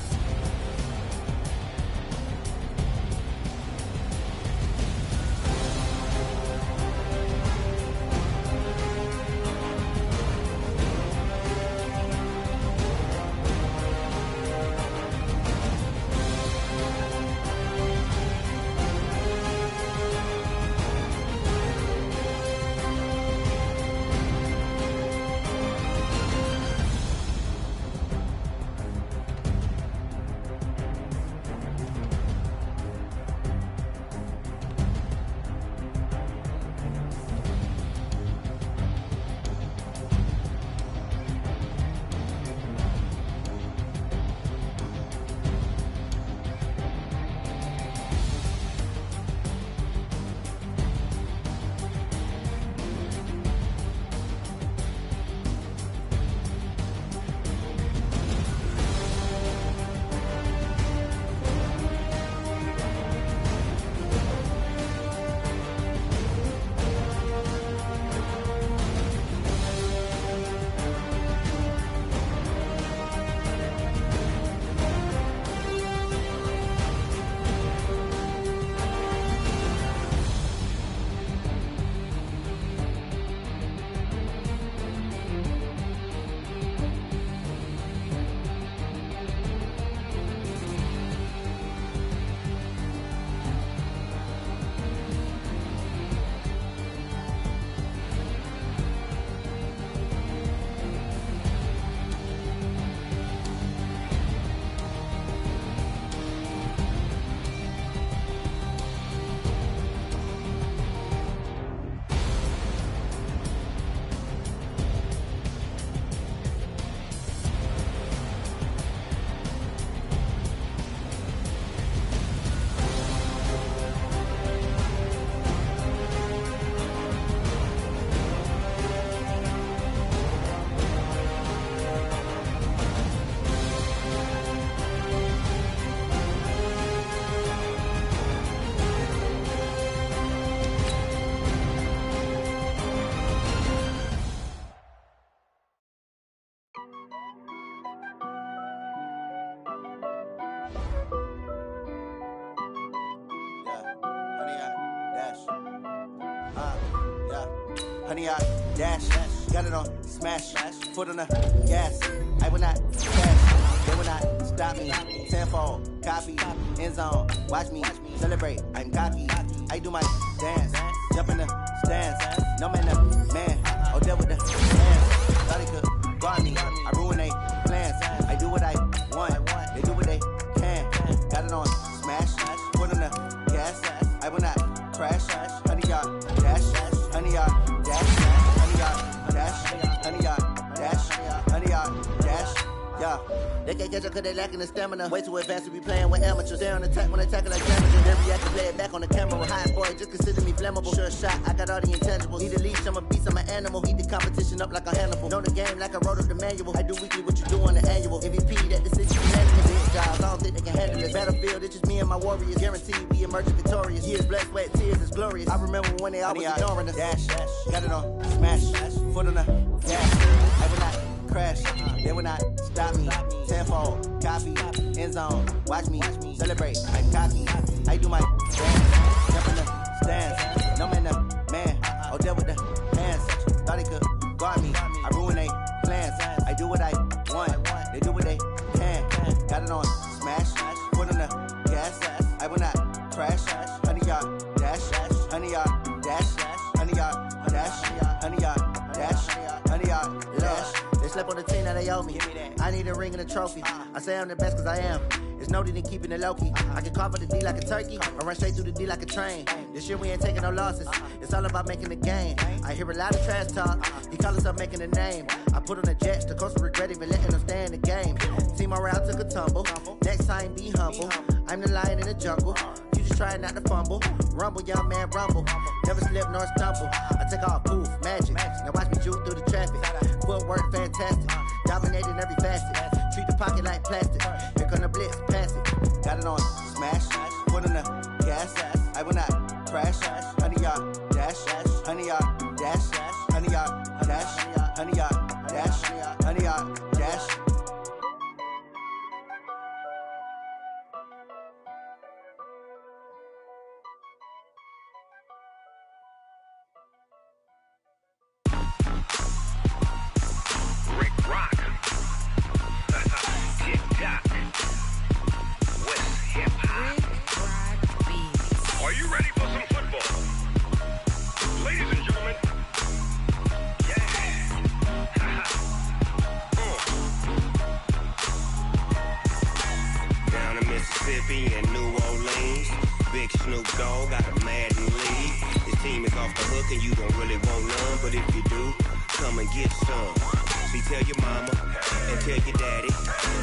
Honey, I dash, got it on smash, foot on the gas. I will not crash, they will not stop me. Tenfold, copy, end zone, watch me celebrate. I'm cocky, I do my dance, jump in the stands. No man, the man, oh, deal with the hands. Thought he could guard me, I ruin they plans. I do what I want, they do what they can. Got it on smash, foot on the gas. I will not crash, honey, y'all dash, honey, y'all. Yeah. They can't catch up cause they lacking the stamina. Way too advanced to be playing with amateurs. They're on attack when they tackle like damages. They react to play it back on the camera. High boy, just consider me flammable. Sure shot, I got all the intangibles. Need a leash, I'm a beast, I'm an animal. Heat the competition up like a Hannibal. Know the game like I wrote up the manual. I do weekly what you do on the annual. MVP, that decision unanimous. Big jobs, I don't think they can handle this. Battlefield, it's just me and my warriors. Guaranteed we emerging victorious. Years, blood, sweat, tears, it's glorious. I remember when they always ignoring us. Dash, got it on smash, foot on the gas. I will not crash, they will not stop me. Tenfold, copy, end zone, watch me celebrate. I'm cocky, I do my dance, jump in the stands. No man, the man, oh, deal with the hands. Thought he could guard me, I ruin they plans. I do what I want, they do what they can. Got it on smash, foot on the gas. I will not crash, honey, y'all dash, honey, y'all dash, honey, y'all dash, honey, y'all dash, honey, y'all dash. They slept on the team, now they owe me. I need a ring and a trophy. I say I'm the best cause I am. There's no need in keeping it low-key. I can carve up the D like a turkey or run straight through the D like a train. This year we ain't taking no losses. It's all about making the game. I hear a lot of trash talk. He call himself making a name. I put on the Jets. The coach will regret even letting them stay in the game. Team morale took a tumble. Next time be humble. I'm the lion in the jungle. You just trying not to fumble. Rumble, young man, rumble. Never slip nor stumble. I take off, poof, magic. Now watch me juke through the traffic. Footwork fantastic. Dominating every facet. Treat the pocket like plastic. Here come the blitz, pass it. Got it on smash, foot on the gas. I will not crash. Honey, y'all dash, honey, y'all dash, honey, y'all dash, honey, y'all dash, honey, y'all dash. In New Orleans, Big Snoop Dogg got a Madden lead. His team is off the hook and you don't really want none, but if you do, come and get some. See, tell your mama and tell your daddy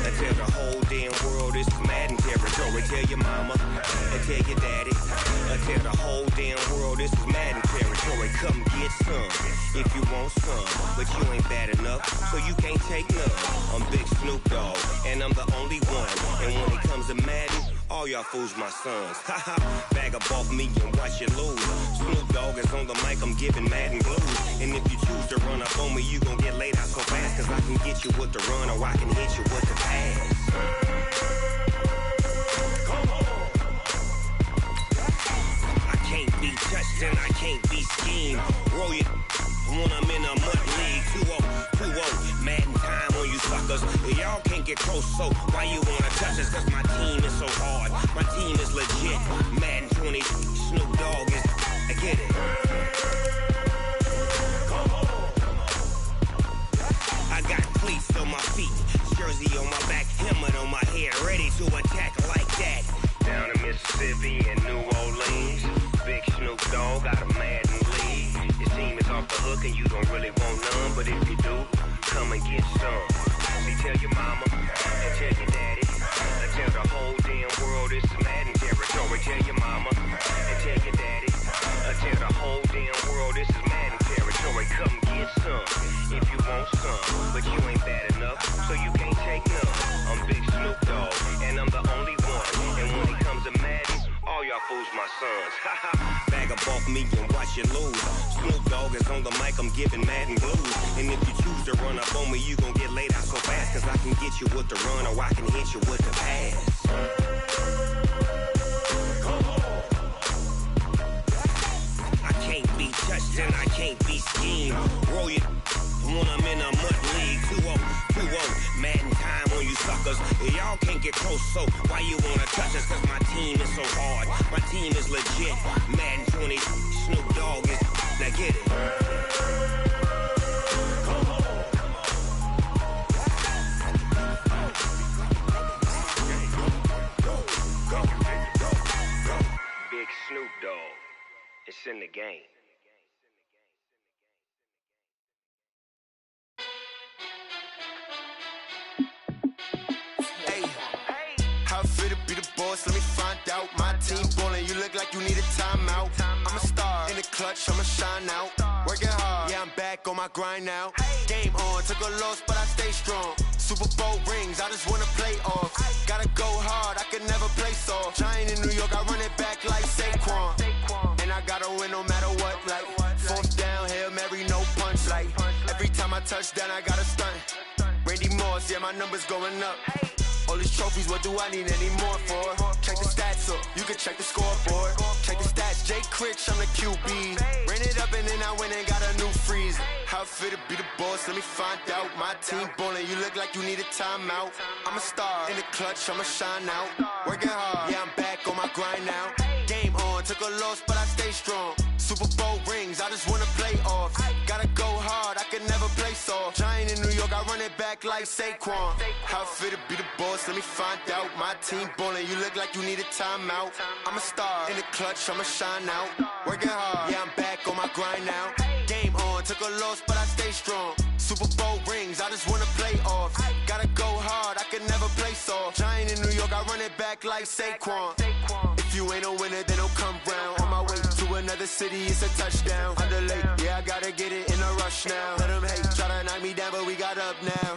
and tell the whole damn world this is Madden territory. Tell your mama and tell your daddy and tell the whole damn world this is Madden territory. Come get some if you want some, but you ain't bad enough, so you can't take none. I'm Big Snoop Dogg and I'm the only one, and when it comes to Madden, all y'all fools my sons. Haha, bag up off me and watch you lose. Snoop Dogg is on the mic, I'm giving Madden blues. And if you choose to run up on me, you gon' get laid out so fast, cause I can get you with the run or I can hit you with the pass. Come on. I can't be touched and I can't be schemed. Roll you when I'm in a mud league. 2-0, Madden time on you suckers. Y'all can't get close, so why you wanna touch us? Cause my team is so hard, my team is legit. Madden 20, Snoop Dogg is, I get it. Come on. I got cleats on my feet, jersey on my back, helmet on my head, ready to attack like that. Down in Mississippi and New Orleans, Big Snoop Dogg got a Madden lead. His team is off the hook and you don't really want none, but if you do, come and get some. See, tell your mama and tell your daddy and tell the whole damn world this is Madden territory. Tell your mama and tell your daddy and tell the whole damn world this is Madden territory. Come get some if you want some, but you ain't bad enough, so you can't take none. I'm Big Snoop Dogg and I'm the only one, and when it comes to Madden, all y'all fools my sons. Bag up off me and watch you lose. Snoop Dogg is on the mic, I'm giving Madden blues. And if you choose to run up on me, you gon' get laid out so fast, cause I can get you with the run or I can hit you with the pass. I can't be touched and I can't be schemed. Roll you when I'm in a mud league. 2-0, Madden time on you suckers. Y'all can't get close, so why you wanna touch us? Cause my team is so hard, my team is legit. Madden 20, Snoop Dogg is, now get it. Big Snoop Dogg, it's in the game. Let me find out. My team ballin', you look like you need a timeout. I'm a star in the clutch, I'ma shine out. Working hard, yeah, I'm back on my grind now. Game on, took a loss, but I stay strong. Super Bowl rings, I just wanna play off. Gotta go hard, I can never play soft. Giant in New York, I run it back like Saquon. And I gotta win no matter what, like fourth down, Hail Mary, no punch. Like every time I touch down, I gotta stunt. Randy Moss, yeah, my numbers going up. All these trophies, what do I need any more for? Check the stats up, you can check the scoreboard. Check the stats, Jay Critch, I'm the QB. Ran it up and then I went and got a new freeze. How fit to be the boss, let me find out. My team ballin', you look like you need a timeout. I'm a star in the clutch, I'ma shine out. Working hard, yeah, I'm back on my grind now. Game on, took a loss, but I stay strong. Super Bowl rings, I just wanna play off. Gotta go hard, I can never play soft. Giant in New York, I run it back like Saquon. How fit to be the boss, let me find out. My team ballin', you look like you need a timeout. I'm a star in the clutch, I'ma shine out. Working hard, yeah, I'm back on my grind now. Game on, took a loss, but I stay strong. Super Bowl rings, I just wanna play off. Gotta go hard, I can never play soft. Giant in New York, I run it back like Saquon. If you ain't a winner, then don't come round. On my way to another city, it's a touchdown. Underlay, yeah, I gotta get it in a rush now. Let them hate, try to knock me down, but we got up now.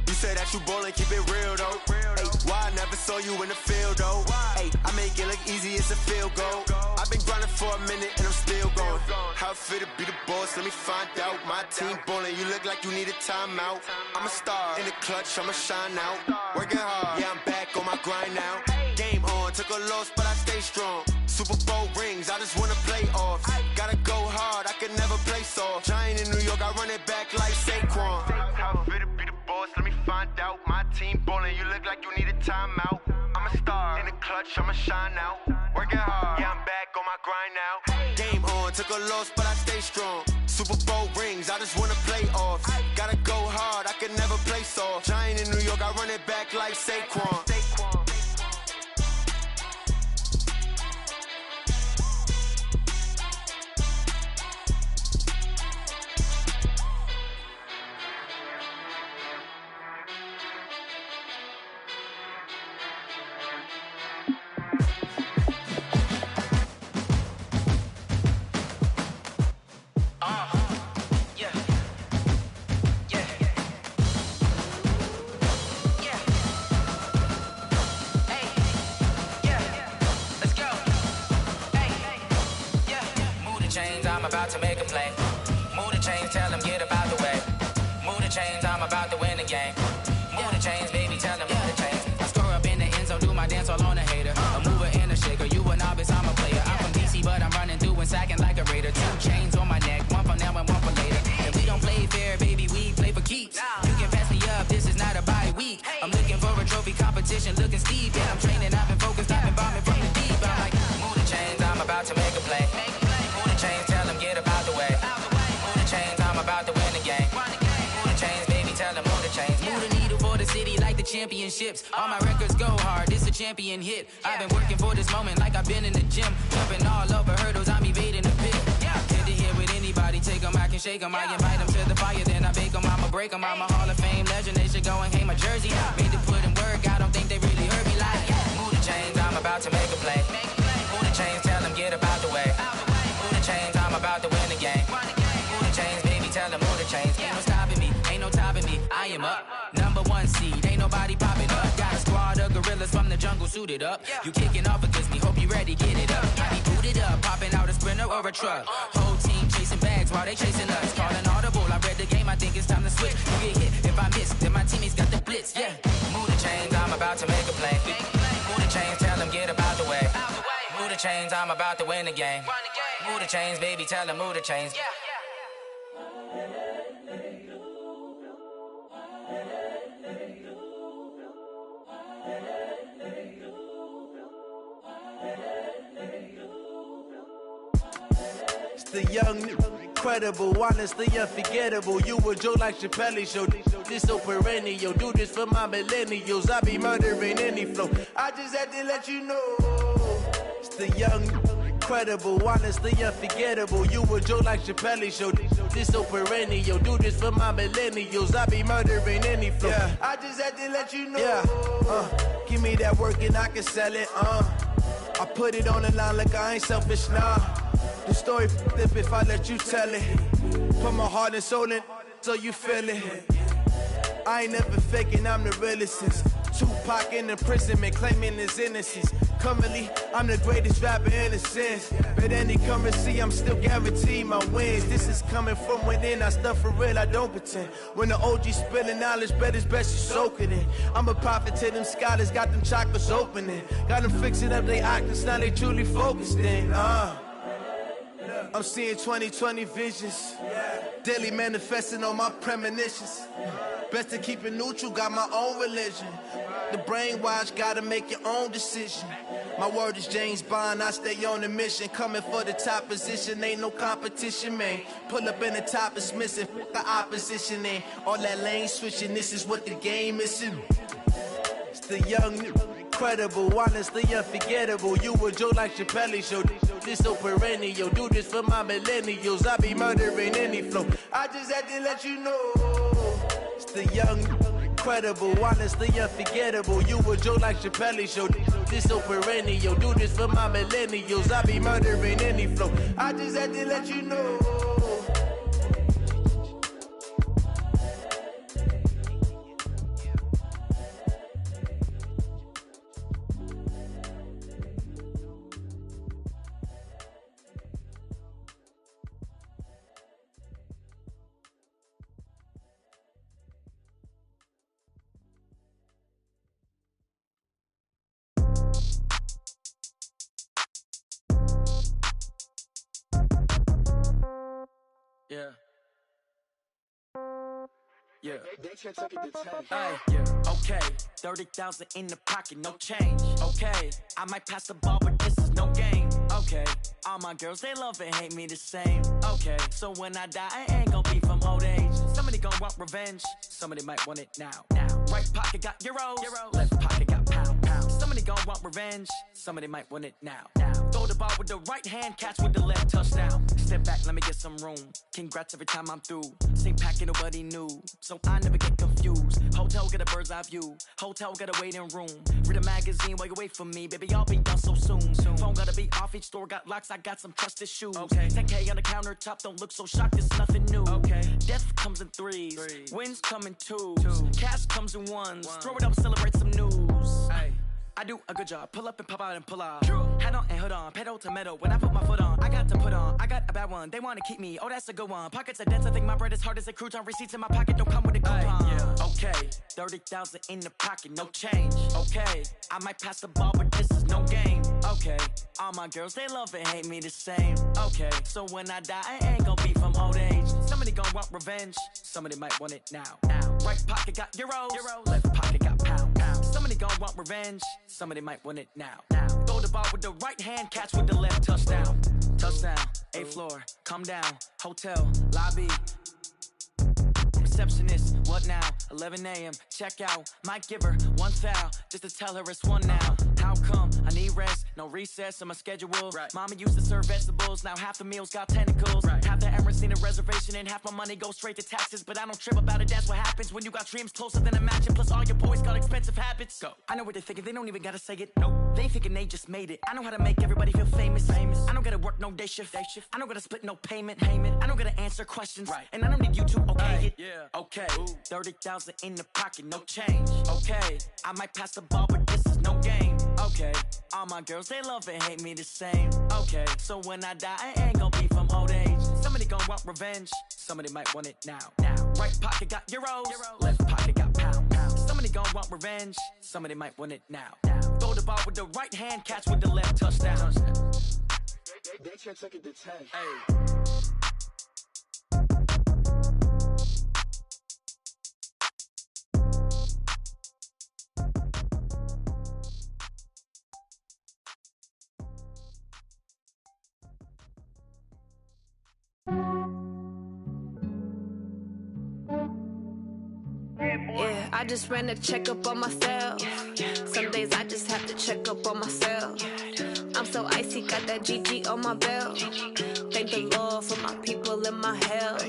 You say that you ballin', keep it real though. Hey, why I never saw you in the field though? Hey, I make it look easy, it's a field goal. I've been grinding for a minute and I'm still going. How fit to be the boss, let me find out. My team ballin', you look like you need a timeout. I'm a star in the clutch, I'ma shine out. Working hard, yeah, I'm back on my grind now. Game on, took a loss, but I stay strong. Super Bowl rings, I just wanna play off. Gotta go hard, I can never play soft. Giant in New York, I run it back like Saquon. How fit to be the boss, let me find out. My team ballin', you look like you need a timeout. I'm a star in the clutch, I'ma shine out. Working hard, yeah, I'm back on my grind now. Game on, took a loss, but I stay strong. Super Bowl rings, I just wanna play off. Gotta go hard, I can never play soft. Giant in New York, I run it back like Saquon. About to make a play. Move the chains, tell them get about the way. Move the chains, I'm about to win the game. Move the chains, baby, tell them move the chains. I score up in the end zone, do my dance all on a hater. A mover and a shaker, you a novice, I'm a player. I'm from DC, but I'm running through and sacking like a raider. 2 chains on my neck, one for now and one for later. And we don't play fair, baby, we play for keeps. You can pass me up, this is not a bye week. I'm looking for a trophy competition, looking steep. Yeah, I'm training, I've been focused, I've been bombing from the deep. I'm like, move the chains, I'm about to make a play. Move the chains, tell them get about the way. Move the chains, I'm about to win the game. Move the chains, baby, tell them move the chains. Move the needle for the city like the championships. All my records go hard, this a champion hit. I've been working for this moment like I've been in the gym. Jumping all over hurdles, I'm evading the pit. Head to head with anybody, take them, I can shake them. I invite them to the fire, then I bake them, I'ma break them. I'm a Hall of Fame legend, they should go and hang my jersey. Made to put in work, I don't think they really heard me like. Move the chains, I'm about to make a play. Move the chains, tell them get about the way. Move the chains, I'm about to win the game. Move the chains, baby, tell them move the chains. Ain't no stopping me, ain't no topping me. I am up, #1 seed, ain't nobody popping up. Got a squad of gorillas from the jungle suited up. You kicking off against me, hope you ready, get it up. I be booted up, popping out a Sprinter or a truck. Whole team chasing bags while they chasing us. Calling audible, I read the game, I think it's time to switch. You get hit, if I miss, then my teammates got the blitz. to make a play. Move the chains, tell them get about the way. Move the chains, I'm about to win the game. Move the chains, baby, tell them move the chains. It's the young, incredible, honestly unforgettable. You a joke like Chappelle show. This so perennial. Do this for my millennials. I be murdering any flow. I just had to let you know. It's the young, incredible, honestly unforgettable. You a joke like Chappelle show. This so perennial. Do this for my millennials. I be murdering any flow. Yeah. I just had to let you know. Yeah. Give me that work and I can sell it. I put it on the line like I ain't selfish, nah. The story flip if I let you tell it. Put my heart and soul in so you feel it. I ain't never faking, I'm the realest since Tupac in imprisonment, claiming his innocence. Currently, I'm the greatest rapper in a sense. But any currency, I'm still guaranteed my wins. This is coming from within, I stuff for real, I don't pretend. When the OG spilling knowledge, bet it's best you soak it in. I'm a prophet to them scholars, got them chakras opening. Got them fixing up they octaves, now they truly focused in. I'm seeing 2020 visions. Daily manifesting on my premonitions. Best to keep it neutral, got my own religion. The brainwash, gotta make your own decision. My word is James Bond, I stay on the mission. Coming for the top position, ain't no competition, man. Pull up in the top, it's missing, fuck the opposition, ain't all that lane switching, this is what the game is. It's the young, incredible, honestly unforgettable. You a joke like Chappelle show. This so perennial. Do this for my millennials. I be murdering any flow. I just had to let you know. It's the young, incredible, honestly unforgettable. You a joke like Chappelle show. This so perennial. Do this for my millennials. I be murdering any flow. I just had to let you know. Okay, 30,000 in the pocket, no change. Okay, I might pass the ball, but this is no game. Okay, all my girls, they love and hate me the same. Okay, so when I die, I ain't gon' be from old age. Somebody gon' want revenge, somebody might want it now. Right pocket got euros, left pocket got pounds. Somebody gon' want revenge, somebody might want it now. Throw the ball with the right hand, catch with the left, touchdown. Step back, let me get some room. Congrats every time I'm through. Same packet, nobody knew, so I never get confused. Hotel get a bird's eye view, hotel got a waiting room. Read a magazine while you wait for me, baby, I'll be done so soon. Phone gotta be off, each store got locks, I got some trusted shoes. 10K on the countertop, don't look so shocked, it's nothing new. Death comes in threes, wins come in twos. Cash comes in ones, throw it up, celebrate some news. I do a good job, pull up and pop out and pull out. Head on and hood on, pedal to metal. When I put my foot on, I got to put on. I got a bad one, they wanna keep me, oh that's a good one. Pockets are dense, I think my bread is hard as a crouton. Receipts in my pocket don't come with a coupon. Okay, 30,000 in the pocket, no change. Okay, I might pass the ball, but this is no game. Okay, all my girls, they love and hate me the same. Okay, so when I die, I ain't gon' be from old age. Somebody gon' want revenge, somebody might want it now. Right pocket got euros, left pocket got pounds. Somebody gon' want revenge, somebody might want it now. Throw the ball with the right hand, catch with the left, touchdown. Touchdown, 8th floor, come down, hotel, lobby. Receptionist, what now? 11 a.m., check out. Might give her one foul, just to tell her it's one now. How come? I need rest, no recess in my schedule. Mama used to serve vegetables, now half the meals got tentacles. Half the Emirates need a reservation and half my money goes straight to taxes. But I don't trip about it, that's what happens when you got dreams closer than a mansion. Plus all your boys got expensive habits. Go. I know what they're thinking, they don't even gotta say it. Nope. They thinking they just made it. I know how to make everybody feel famous. I don't gotta work no day shift. I don't gotta split no payment. I don't gotta answer questions. And I don't need you to okay it. Okay, 30,000 in the pocket, no change. Okay, I might pass the ball, but this is no game. Okay, all my girls, they love and hate me the same. Okay, so when I die, I ain't gon' be from old age. Somebody gon' want revenge, somebody might want it now. Right pocket got euros, left pocket got pounds. Somebody gon' want revenge, somebody might want it now. Throw the ball with the right hand, catch with the left, touchdown. They can't take it to 10. Hey. Yeah, I just ran a checkup on myself. Some days I just have to check up on myself. I'm so icy, got that GG on my belt. Thank the Lord for my people and my health.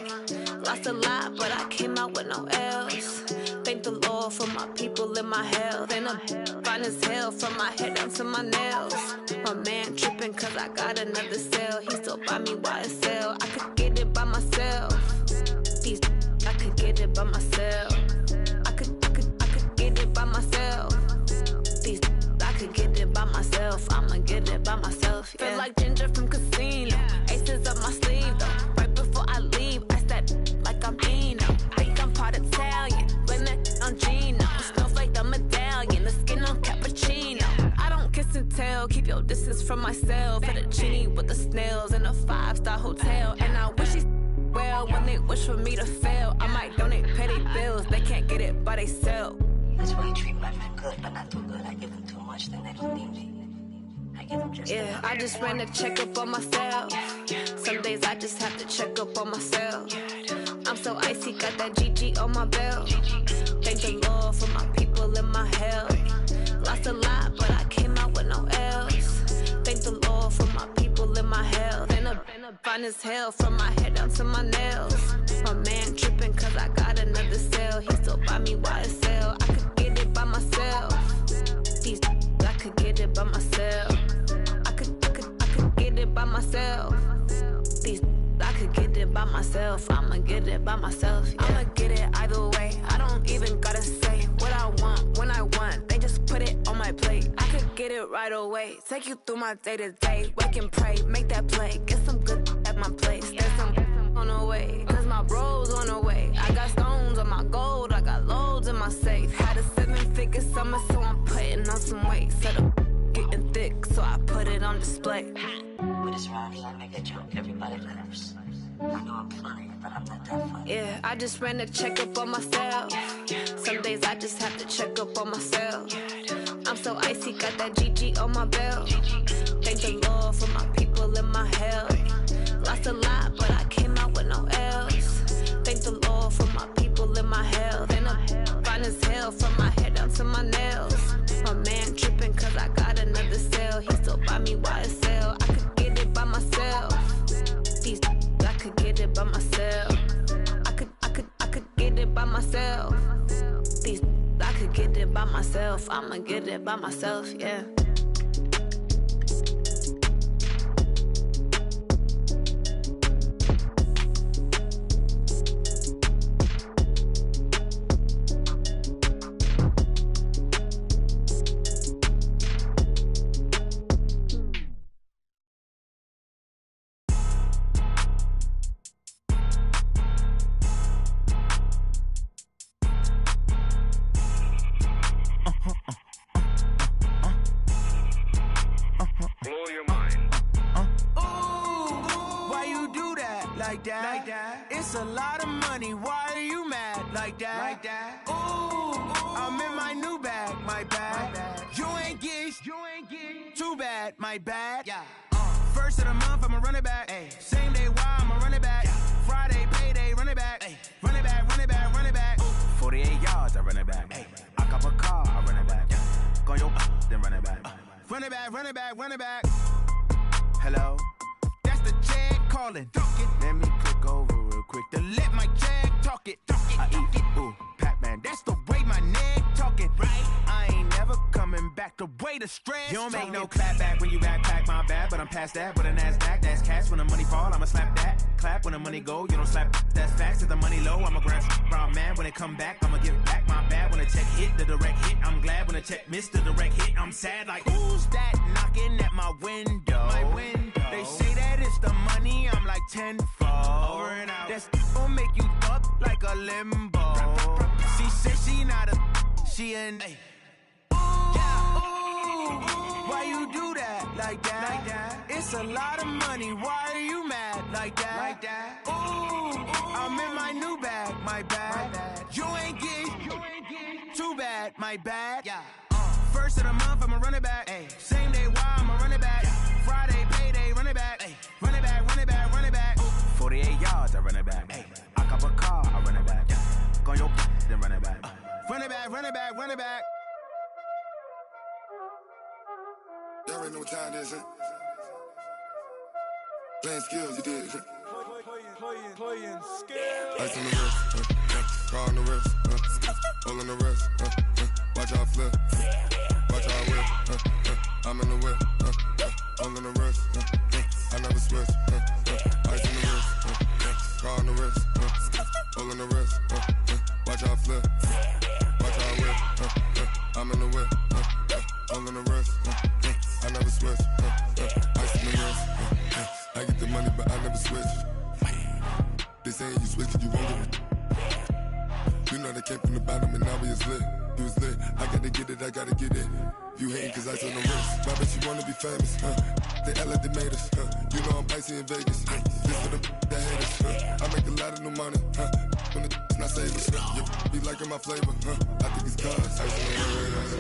Lost a lot, but I came out with no L's. Thank the Lord for my people and my health. And I'm fine as hell from my head down to my nails. My man tripping cause I got another cell. He still buy me YSL. I could get it by myself. These I could get it by myself. I could get it by myself. These I could get it by myself. I'ma get it by myself. Yeah. Feel like Ginger from Casino. Aces up my sleeve though. Right before I leave, I step like I'm Dino. Think I'm part Italian. Blame it on Gino. Snowflake the medallion. The skin on cappuccino. I don't kiss and tell. Keep your distance from myself. At a genie with the snails in a 5-star hotel. And I wish he's well when they wish for me to fail. I might donate petty bills. They can't get it by they sell. That's why you treat my men good, but not too good. I give them too much, then they don't need me. I give them just yeah, I just ran a checkup on myself. Some days I just have to check up on myself. I'm so icy, got that GG on my belt. Thank the Lord for my people and my health. Lost a lot, but I came out with no L's. Thank the Lord for my people and my health. And I'm fine as hell from my head down to my nails. My man tripping cause I got another cell. He still buy me YSL. I could get it by myself. These I could get it by myself. I could get it by myself. These I could get it by myself. I'ma get it by myself. Yeah. I'ma get it either way. I don't even gotta say what I want when I want. They just put it on my plate. I could get it right away. Take you through my day to day. Wake and pray, make that play. Get some good at my place. There's some on the way. Cause my bros on the way. I got stones on my gold. I got loads in my safe. Had a 7-figure summer, so I'm putting on some weight. Set up getting thick, so I put it on display. With this round here, I make a joke. Everybody laughs. I know I'm funny, but I'm not that funny. Yeah, I just ran a checkup on myself. Some days I just have to check up on myself. I'm so icy, got that GG on my belt. Thank the Lord for my people and my health. Lost a lot, but I came out with no L's. Thank the Lord for my people and my health. And I'm fine as hell from my head down to my nails. My man tripping cause I got another cell. He still buy me YSL. I could get it by myself. These I could get it by myself. I could get it by myself. These I could get it by myself. I'ma get it by myself, yeah. It's a lot of money, why are you mad like that? Ooh, I'm in my new bag, my bad. You ain't get too bad, my bad. Yeah. First of the month, I'ma run it back. Ay. Same day, why I'ma run it back. Yeah. Friday, payday, run it back. Ay. Run it back, run it back, run it back. Ooh. 48 yards, I run it back. Ay. I cop a car, I run it back. Yeah. Go your then run it back. Run it back, run it back, run it back. Hello? That's the check calling. Let me click over real quick to let my check talk it. I eat it, ooh, Pac-Man. That's the way my neck talking. Right? I ain't never coming back the way the stress. You don't make no clap back when you backpack, my bad. But I'm past that with a NASDAQ. That's cash when the money fall, I'ma slap that. Clap when the money go, you don't slap. That's facts. If the money low, I'ma grab brown man. When it come back, I'ma give back my bad. When the check hit, the direct hit. I'm glad when the check missed the direct hit. I'm sad like, who's that knocking at my window? My window. They say that it's the money, I'm like tenfold. Over and out. That's gon' make you up like a limbo. She said she not a She in. Why you do that like that? It's a lot of money. Why are you mad like that? Ooh, I'm in my new bag, my bad. You ain't get too bad, my bad. First of the month, I'ma run it back. Same day, why I'ma run it back. Friday, payday, run it back. Run it back, run it back, run it back. 48 yards, I run it back. I cop a car, I run it back. Go on your then run it back. Run it back, run it back, run it back. Y'all already know what time it is, huh? Playing skills, you did. Playing skills. Ice on the wrist, car on the wrist, hole on the wrist, watch out flip, watch out whip, I'm in the whip, hole on the wrist, I never switch, ice on the wrist, car on the wrist, hole on the wrist, watch out flip, watch out whip, I'm in the whip, hole on the wrist, I never switch, ice on the wrist, I get the money but I never switch. They saying you switch it, you won't get it. You know they came from the bottom and now we is lit. You was lit, I gotta get it, I gotta get it. You hating cause I on the wrist. I bet you wanna be famous, They act like they made us, You know I'm icy in Vegas, This for the that hate us, I make a lot of new money, When the not save us, You be liking my flavor, I think it's cause ice on the wrist,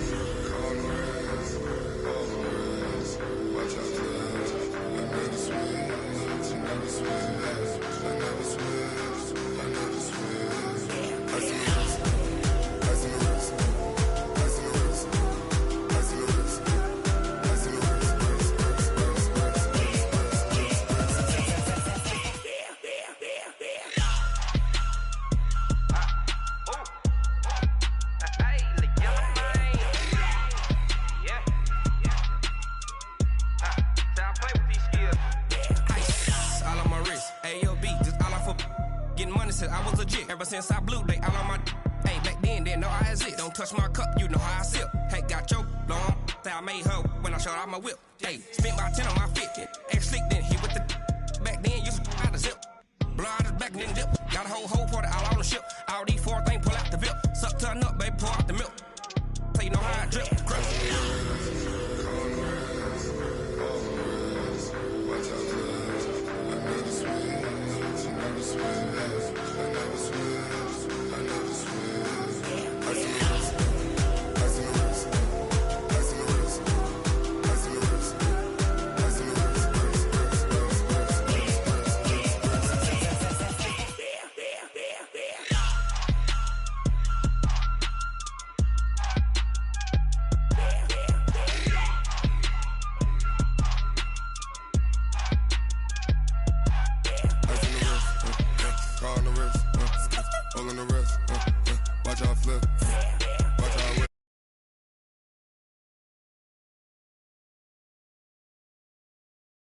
on the wrist, on the wrist. Watch out for this, I never switch, I never switch, I never switch, I never switch. Ice on the wrist, ice on the wrist, ice on the wrist, ice on the wrist, ice on the I was legit. Ever since I blew, they all on my hey, back then, didn't know I exist. Don't touch my cup, you know how I sip. Hey, got your long, say I made her when I showed out my whip. Hey, spent my 10 on my 50. Ex slick, then hit with the back then, used to out the zip. Blow out his back and then dip. Got a whole party all on the ship. All these four things pull out the VIP. Suck to a nut,